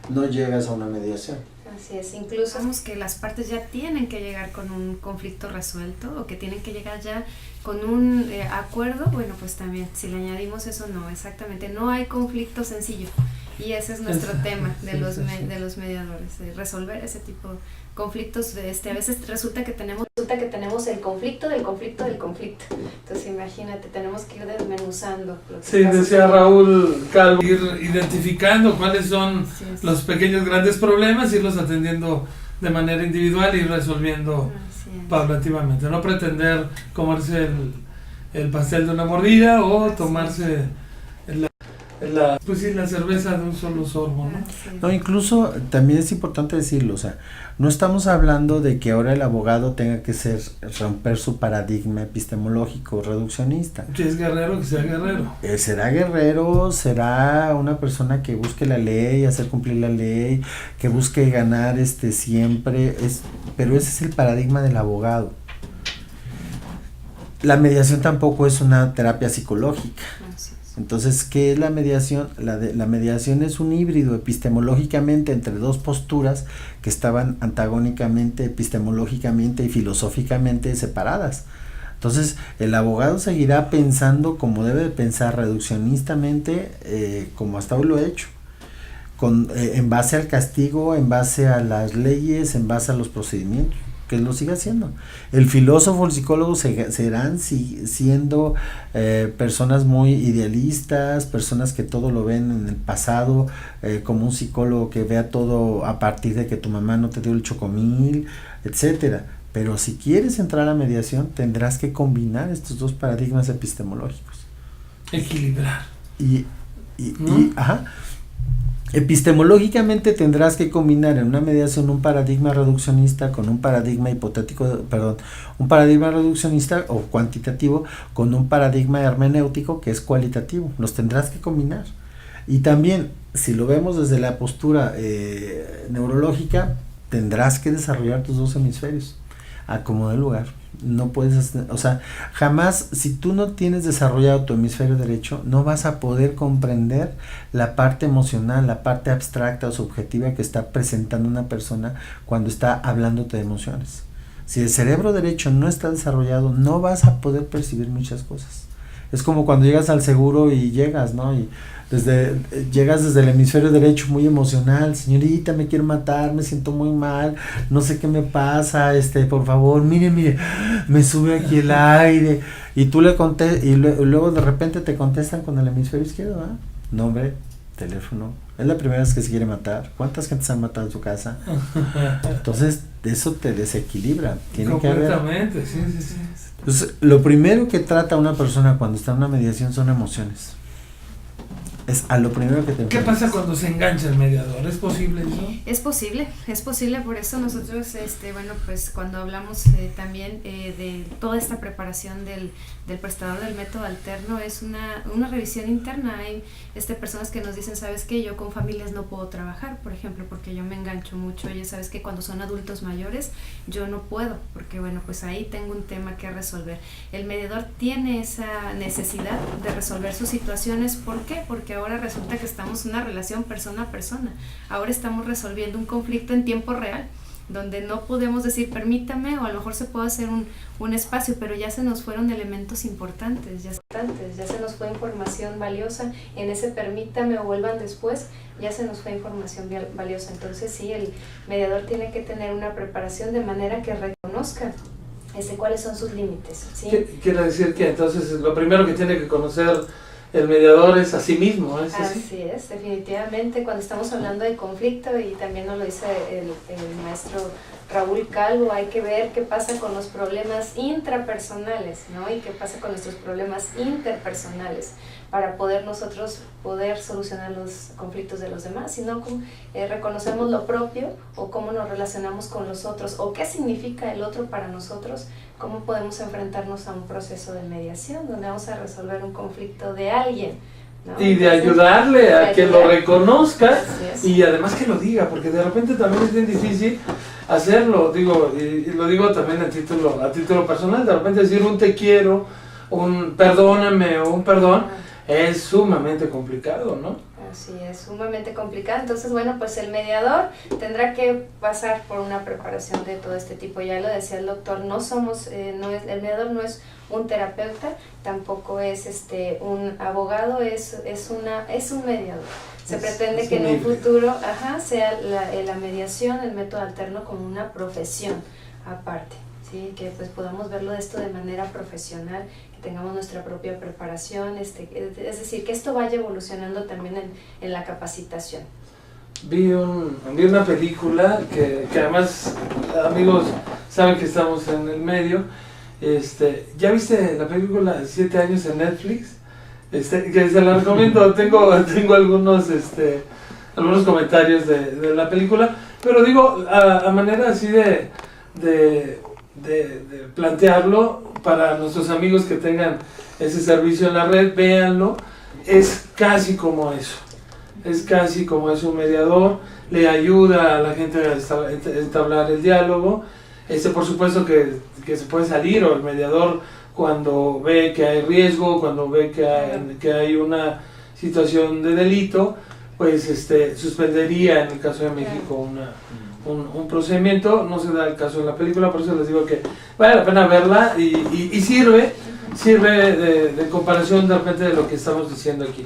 No llegas a una mediación. Así es, incluso vemos que las partes ya tienen que llegar con un conflicto resuelto o que tienen que llegar ya con un acuerdo. Bueno, pues también, si le añadimos eso, no, exactamente, no hay conflicto sencillo. Y ese es nuestro tema de los mediadores, de resolver ese tipo de conflictos. A veces resulta que tenemos el conflicto del conflicto del conflicto. Entonces imagínate, tenemos que ir desmenuzando. Sí, decía Raúl Calvo, ir identificando cuáles son los pequeños grandes problemas, irlos atendiendo de manera individual y ir resolviendo paulativamente. No pretender comerse el pastel de una mordida o tomarse la cerveza de un solo sorbo, ¿no? No, incluso también es importante decirlo, o sea, no estamos hablando de que ahora el abogado tenga que romper su paradigma epistemológico reduccionista. Si es guerrero, que sea guerrero. Será guerrero, será una persona que busque la ley, hacer cumplir la ley, que busque ganar siempre, pero ese es el paradigma del abogado. La mediación tampoco es una terapia psicológica. Entonces, ¿qué es la mediación? La mediación es un híbrido epistemológicamente entre dos posturas que estaban antagónicamente, epistemológicamente y filosóficamente separadas. Entonces, el abogado seguirá pensando como debe de pensar, reduccionistamente, como hasta hoy lo ha hecho. en base al castigo, en base a las leyes, en base a los procedimientos, que lo siga haciendo. El filósofo, el psicólogo serán siendo personas muy idealistas, personas que todo lo ven en el pasado, como un psicólogo que vea todo a partir de que tu mamá no te dio el chocomil, etcétera. Pero si quieres entrar a mediación, tendrás que combinar estos dos paradigmas epistemológicos. Equilibrar. Ajá. Epistemológicamente tendrás que combinar en una mediación un paradigma reduccionista con un paradigma un paradigma reduccionista o cuantitativo con un paradigma hermenéutico que es cualitativo. Los tendrás que combinar. Y también, si lo vemos desde la postura neurológica, tendrás que desarrollar tus dos hemisferios a como dé lugar. No puedes, o sea, jamás, si tú no tienes desarrollado tu hemisferio derecho, no vas a poder comprender la parte emocional, la parte abstracta o subjetiva que está presentando una persona cuando está hablándote de emociones. Si el cerebro derecho no está desarrollado, no vas a poder percibir muchas cosas. Es como cuando llegas al seguro y llegas, ¿no? Y llegas desde el hemisferio derecho muy emocional, señorita, me quiero matar, me siento muy mal, no sé qué me pasa, por favor, mire, me sube aquí el aire, y tú le contestas, y luego de repente te contestan con el hemisferio izquierdo, ¿ah? Nombre, teléfono, es la primera vez que se quiere matar, ¿cuántas gentes han matado en su casa? Entonces, eso te desequilibra, tiene que haber. Completamente, sí. Entonces, lo primero que trata una persona cuando está en una mediación son emociones. Es a lo primero que te ¿Qué pasa cuando se engancha el mediador? ¿Es posible eso? Es posible, por eso nosotros, bueno, pues cuando hablamos también de toda esta preparación del prestador del método alterno, es una revisión interna. Hay personas que nos dicen, ¿sabes qué? Yo con familias no puedo trabajar, por ejemplo, porque yo me engancho mucho. Oye, ¿sabes qué? Cuando son adultos mayores, yo no puedo, porque bueno, pues ahí tengo un tema que resolver. El mediador tiene esa necesidad de resolver sus situaciones. ¿Por qué? Porque ahora resulta que estamos en una relación persona a persona. Ahora estamos resolviendo un conflicto en tiempo real, donde no podemos decir permítame, o a lo mejor se puede hacer un espacio, pero ya se nos fueron elementos importantes, ya se nos fue información valiosa. En ese permítame o vuelvan después, ya se nos fue información valiosa. Entonces sí, el mediador tiene que tener una preparación de manera que reconozca cuáles son sus límites, ¿sí? Quiere decir que entonces lo primero que tiene que conocer el mediador es a sí mismo, ¿es así? Así es, definitivamente. Cuando estamos hablando de conflicto, y también nos lo dice el maestro Raúl Calvo, hay que ver qué pasa con los problemas intrapersonales, ¿no? Y qué pasa con nuestros problemas interpersonales, para nosotros poder solucionar los conflictos de los demás, sino reconocemos lo propio, o cómo nos relacionamos con los otros, o qué significa el otro para nosotros, cómo podemos enfrentarnos a un proceso de mediación donde vamos a resolver un conflicto de alguien, ¿no? Y de ayudarle a que lo reconozca y además que lo diga, porque de repente también es bien difícil hacerlo, y lo digo también a título personal. De repente decir un te quiero, un perdóname o un perdón es sumamente complicado, ¿no? Así es, sumamente complicado. Entonces, bueno, pues el mediador tendrá que pasar por una preparación de todo este tipo. Ya lo decía el doctor, el mediador no es un terapeuta, tampoco es un abogado, es un mediador. Se pretende que en un futuro sea la mediación, el método alterno, como una profesión aparte, ¿sí? Que pues podamos verlo de esto de manera profesional, que tengamos nuestra propia preparación, es decir, que esto vaya evolucionando también en la capacitación. Vi una película que además, amigos, saben que estamos en el medio. ¿Ya viste la película 7 años en Netflix? Que se la recomiendo. Tengo algunos comentarios de la película, pero digo a manera así de plantearlo para nuestros amigos que tengan ese servicio en la red, véanlo. Es casi como eso. Es casi como es un mediador, le ayuda a la gente a entablar el diálogo. Por supuesto que se puede salir, o el mediador, cuando ve que hay riesgo, cuando ve que hay una situación de delito, pues suspendería, en el caso de México, un procedimiento. No se da el caso de la película, por eso les digo que vale la pena verla, y sirve de comparación de repente de lo que estamos diciendo aquí.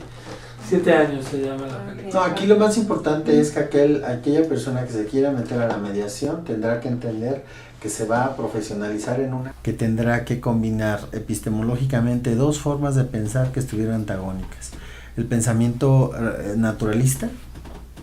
7 años se llama la película. No, aquí lo más importante es que aquella persona que se quiera meter a la mediación tendrá que entender que se va a profesionalizar en una, que tendrá que combinar epistemológicamente dos formas de pensar que estuvieran antagónicas. El pensamiento naturalista,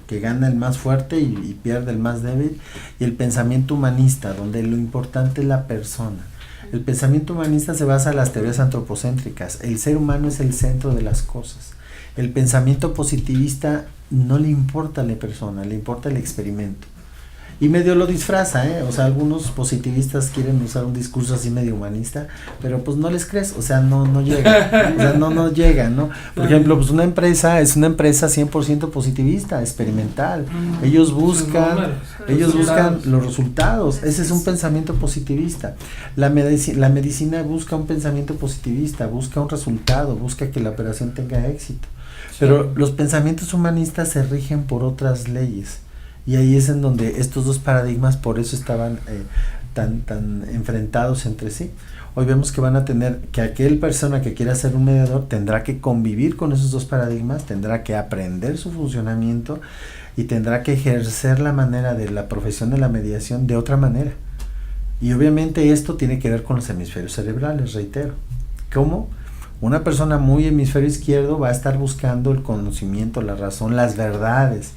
que gana el más fuerte y pierde el más débil, y el pensamiento humanista, donde lo importante es la persona. El pensamiento humanista se basa en las teorías antropocéntricas, el ser humano es el centro de las cosas. El pensamiento positivista no le importa a la persona, le importa el experimento. Y medio lo disfraza, o sea, algunos positivistas quieren usar un discurso así medio humanista, pero pues no les crees, o sea, no llega, o sea, no llega, ¿no? Por ejemplo, pues una empresa es una empresa 100% positivista, experimental. Ellos buscan los resultados. Ese es un pensamiento positivista. La medicina busca un pensamiento positivista, busca un resultado, busca que la operación tenga éxito. Pero los pensamientos humanistas se rigen por otras leyes. Y ahí es en donde estos dos paradigmas por eso estaban tan enfrentados entre sí. Hoy vemos que van a tener, que aquel persona que quiera ser un mediador tendrá que convivir con esos dos paradigmas, tendrá que aprender su funcionamiento y tendrá que ejercer la manera de la profesión de la mediación de otra manera. Y obviamente esto tiene que ver con los hemisferios cerebrales, reitero. ¿Cómo? Una persona muy hemisferio izquierdo va a estar buscando el conocimiento, la razón, las verdades.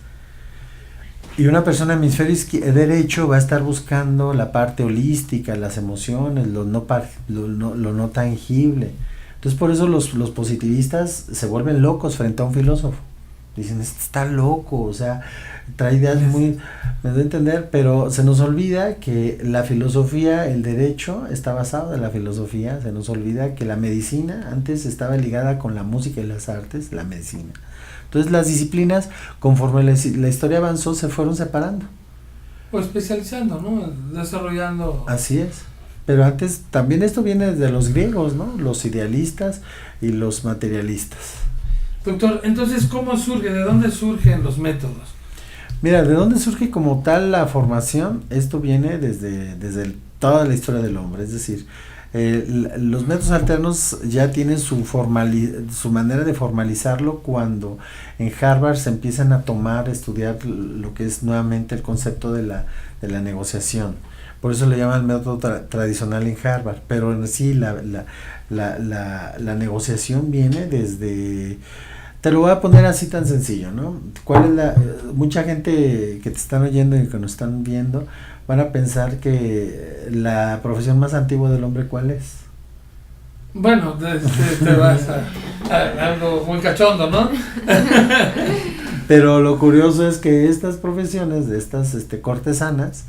Y una persona hemisferio derecho va a estar buscando la parte holística, las emociones, lo no tangible. Entonces por eso los positivistas se vuelven locos frente a un filósofo. Dicen, este está loco, o sea, trae ideas muy, me doy a entender, pero se nos olvida que la filosofía, el derecho está basado en la filosofía, se nos olvida que la medicina antes estaba ligada con la música y las artes, la medicina. Entonces las disciplinas, conforme la historia avanzó, se fueron separando. O especializando, ¿no? Desarrollando. Así es. Pero antes, también esto viene de los griegos, ¿no? Los idealistas y los materialistas. Doctor, entonces, ¿cómo surge? ¿De dónde surgen los métodos? Mira, ¿de dónde surge como tal la formación? Esto viene desde toda la historia del hombre, es decir, los métodos alternos ya tienen su manera de formalizarlo cuando en Harvard se empiezan a estudiar lo que es nuevamente el concepto de la negociación. Por eso le llaman el método tradicional en Harvard, pero en sí la negociación viene desde... Te lo voy a poner así tan sencillo, ¿no? Mucha gente que te están oyendo y que nos están viendo van a pensar que la profesión más antigua del hombre, ¿cuál es? Bueno, te vas a algo muy cachondo, ¿no? Pero lo curioso es que estas profesiones de estas cortesanas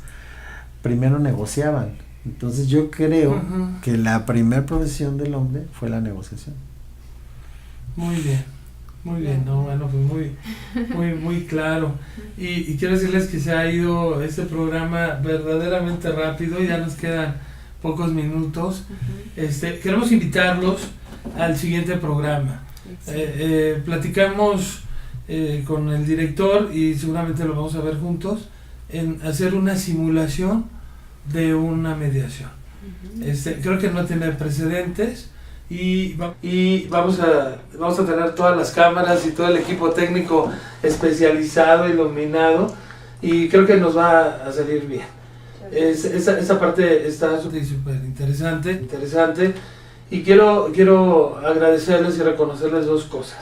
primero negociaban. Entonces yo creo que la primera profesión del hombre fue la negociación. Muy bien, no, bueno, pues muy claro. Y quiero decirles que se ha ido este programa verdaderamente rápido, ya nos quedan pocos minutos. Queremos invitarlos al siguiente programa. Platicamos con el director y seguramente lo vamos a ver juntos en hacer una simulación de una mediación. Creo que no tiene precedentes. Y vamos a tener todas las cámaras y todo el equipo técnico especializado, iluminado, y creo que nos va a salir bien. Esa parte está súper interesante, y quiero agradecerles y reconocerles dos cosas: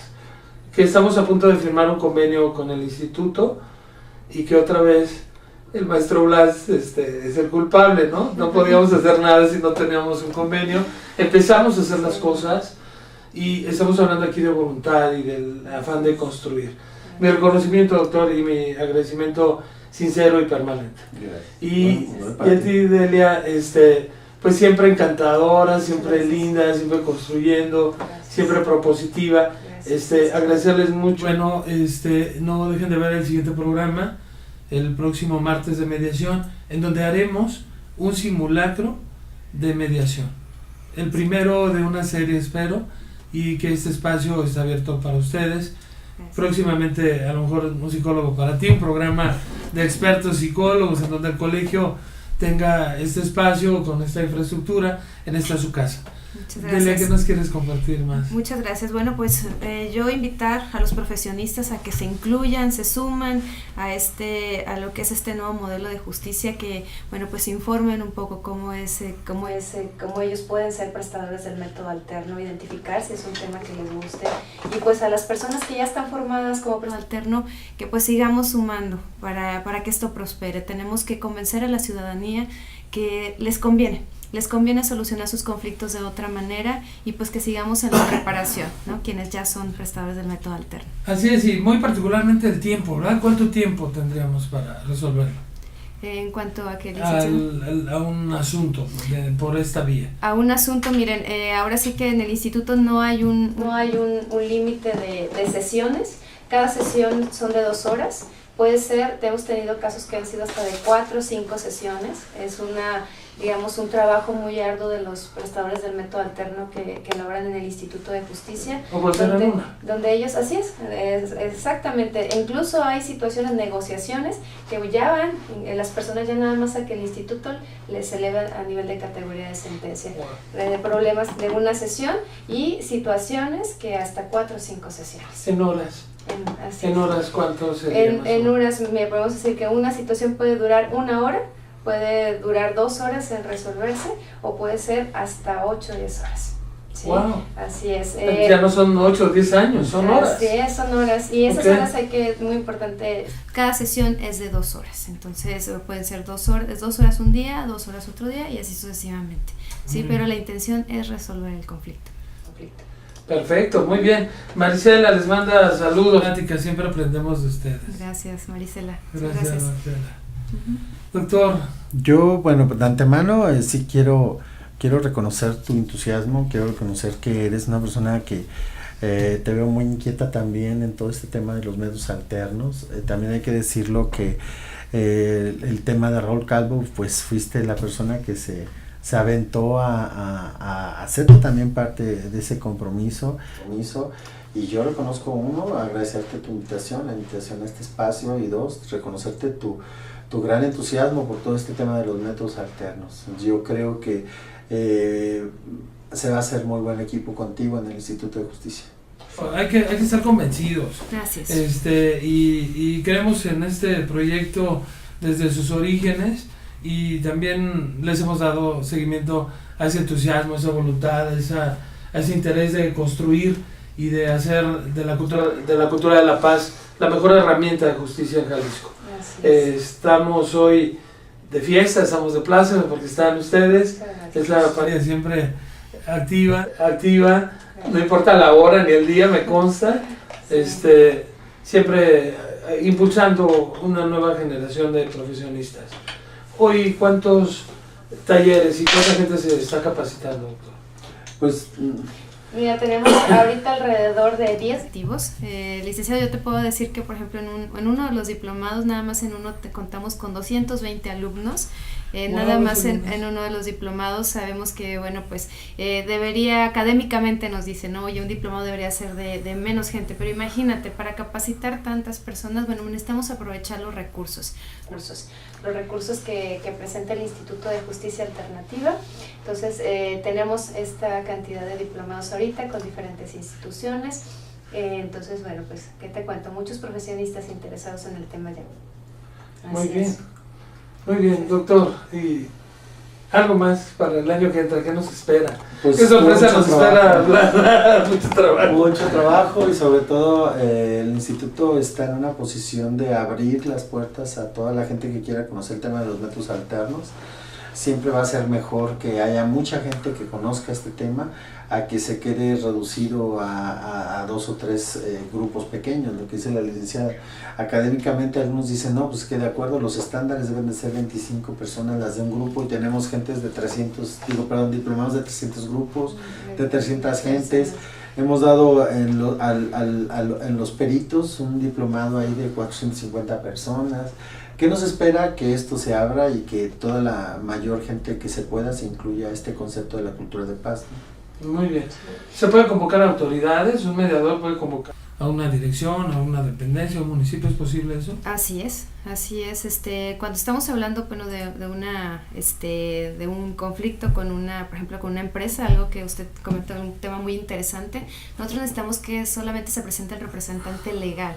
que estamos a punto de firmar un convenio con el instituto, y que otra vez el maestro Blas es el culpable, ¿no? No podíamos hacer nada si no teníamos un convenio. Empezamos a hacer las cosas y estamos hablando aquí de voluntad y del afán de construir. Mi reconocimiento, doctor, y mi agradecimiento sincero y permanente. Y a ti, Delia, pues siempre encantadora, siempre linda, siempre construyendo, siempre propositiva. Agradecerles mucho. Bueno, no dejen de ver el siguiente programa, el próximo martes de mediación, en donde haremos un simulacro de mediación. El primero de una serie, espero, y que este espacio está abierto para ustedes. Próximamente, a lo mejor, un psicólogo para ti, un programa de expertos psicólogos en donde el colegio tenga este espacio con esta infraestructura, en esta su casa. Muchas Delia, gracias. ¿qué nos quieres compartir más? Muchas gracias. Bueno, pues yo invitar a los profesionistas a que se incluyan, se suman a lo que es este nuevo modelo de justicia, que bueno, pues informen un poco cómo ellos pueden ser prestadores del método alterno, identificar si es un tema que les guste, y pues a las personas que ya están formadas como método alterno, que pues sigamos sumando para que esto prospere. Tenemos que convencer a la ciudadanía que les conviene solucionar sus conflictos de otra manera, y pues que sigamos en la reparación, ¿no? Quienes ya son prestadores del método alterno. Así es, y muy particularmente el tiempo, ¿verdad? ¿Cuánto tiempo tendríamos para resolverlo? En cuanto a que A un asunto por esta vía. A un asunto, miren, ahora sí que en el instituto no hay un límite de sesiones. Cada sesión son de 2 horas. Puede ser, hemos tenido casos que han sido hasta de 4 o 5 sesiones. Es un trabajo muy arduo de los prestadores del método alterno que labran en el Instituto de Justicia. O por tener una. Donde ellos, así es, exactamente. Incluso hay situaciones, negociaciones, que ya van, las personas ya nada más a que el instituto les eleva a nivel de categoría de sentencia. De problemas de una sesión, y situaciones que hasta 4 o 5 sesiones. En horas. ¿En horas cuánto sería? En horas, podemos decir que una situación puede durar 1 hora, puede durar 2 horas en resolverse, o puede ser hasta 8 o 10 horas. ¿Sí? Wow. Así es. Ya no son 8 o 10 años, son horas. Así es, son horas. Y esas Okay. horas es muy importante. Cada sesión es de 2 horas. Entonces pueden ser 2 horas un día, 2 horas otro día, y así sucesivamente. Sí, pero la intención es resolver el conflicto. Perfecto, muy bien. Marisela les manda saludos. Siempre aprendemos de ustedes. Gracias, Marisela. Gracias. Marisela. Doctor. Yo, bueno, de antemano sí quiero reconocer tu entusiasmo, quiero reconocer que eres una persona que te veo muy inquieta también en todo este tema de los medios alternos. También hay que decirlo que el tema de Raúl Calvo, pues fuiste la persona que se aventó a hacer también parte de ese compromiso, y yo reconozco, 1, agradecerte tu invitación, la invitación a este espacio, y 2, reconocerte tu gran entusiasmo por todo este tema de los métodos alternos. Yo creo que se va a hacer muy buen equipo contigo en el Instituto de Justicia. Hay que estar convencidos. Gracias. Y creemos en este proyecto desde sus orígenes, y también les hemos dado seguimiento a ese entusiasmo, a esa voluntad, a ese interés de construir y de hacer de la cultura de la paz la mejor herramienta de justicia en Jalisco. Estamos hoy de fiesta, estamos de placer porque están ustedes. Es la pareja siempre activa, no importa la hora ni el día, me consta, siempre impulsando una nueva generación de profesionistas. Hoy, ¿cuántos talleres y cuánta gente se está capacitando, doctor? Pues mira, tenemos ahorita alrededor de 10 activos. Licenciado, yo te puedo decir que, por ejemplo, en uno de los diplomados, nada más en uno te contamos con 220 alumnos. Nada más en uno de los diplomados sabemos que, bueno, pues académicamente nos dicen, no, oye, un diplomado debería ser de menos gente, pero imagínate, para capacitar tantas personas, bueno, necesitamos aprovechar los recursos que presenta el Instituto de Justicia Alternativa. Entonces, tenemos esta cantidad de diplomados ahorita con diferentes instituciones. Entonces, bueno, pues, ¿qué te cuento? Muchos profesionistas interesados en el tema ya. Muy bien. Muy bien, doctor. ¿Y algo más para el año que entra? ¿Qué nos espera? Pues ¿Qué sorpresa nos espera? Mucho trabajo. Mucho trabajo, y sobre todo el instituto está en una posición de abrir las puertas a toda la gente que quiera conocer el tema de los métodos alternos. Siempre va a ser mejor que haya mucha gente que conozca este tema a que se quede reducido a 2 o 3 grupos pequeños, lo que dice la licenciada. Académicamente algunos dicen, no, pues que de acuerdo, los estándares deben de ser 25 personas las de un grupo, y tenemos diplomados de 300 grupos, de 300 gentes. Hemos dado en los peritos un diplomado ahí de 450 personas. ¿Qué nos espera? Que esto se abra y que toda la mayor gente que se pueda se incluya a este concepto de la cultura de paz, ¿no? Muy bien. ¿Se puede convocar autoridades? ¿Un mediador puede convocar a una dirección, a una dependencia, a un municipio, ¿es posible eso? Así es. Cuando estamos hablando, bueno, de un conflicto con por ejemplo, con una empresa, algo que usted comentó, un tema muy interesante, nosotros necesitamos que solamente se presente el representante legal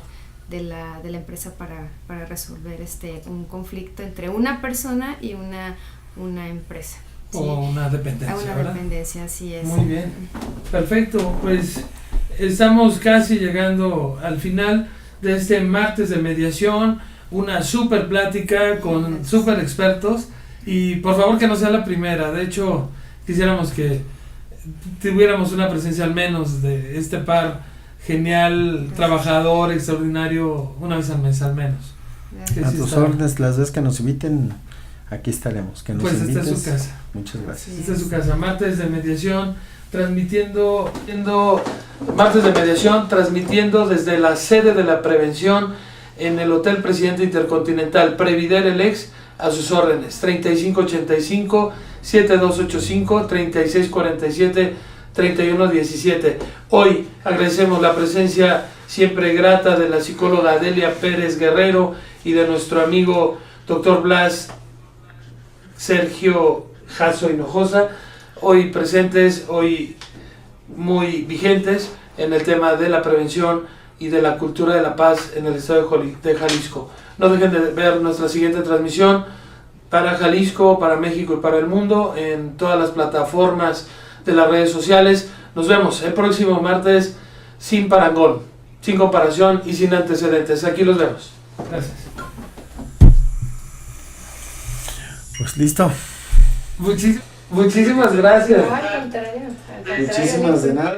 de la empresa para resolver un conflicto entre una persona y una empresa. ¿Sí? O una dependencia, ¿verdad? Dependencia, así es. Muy bien, perfecto, pues estamos casi llegando al final de este martes de mediación, una súper plática con súper expertos, y por favor que no sea la primera. De hecho, quisiéramos que tuviéramos una presencia al menos de este par genial, trabajador, extraordinario, una vez al mes al menos. A tus órdenes, las veces que nos inviten, aquí estaremos. Que nos pues invites. esta es su casa. Muchas gracias. Esta es su casa, martes de mediación, transmitiendo martes de mediación, transmitiendo desde la sede de la prevención en el Hotel Presidente Intercontinental, Previder el Ex, a sus órdenes, 3585-7285, 3647-3117. Hoy agradecemos la presencia siempre grata de la psicóloga Adelia Pérez Guerrero y de nuestro amigo Dr. Blas Sergio Jasso Hinojosa, hoy presentes, hoy muy vigentes en el tema de la prevención y de la cultura de la paz en el estado de Jalisco. No dejen de ver nuestra siguiente transmisión para Jalisco, para México y para el mundo en todas las plataformas de las redes sociales. Nos vemos el próximo martes sin parangón, sin comparación y sin antecedentes. Aquí los vemos. Gracias. Pues listo. Muchísimas gracias. No, al contrario. Muchísimas de nada.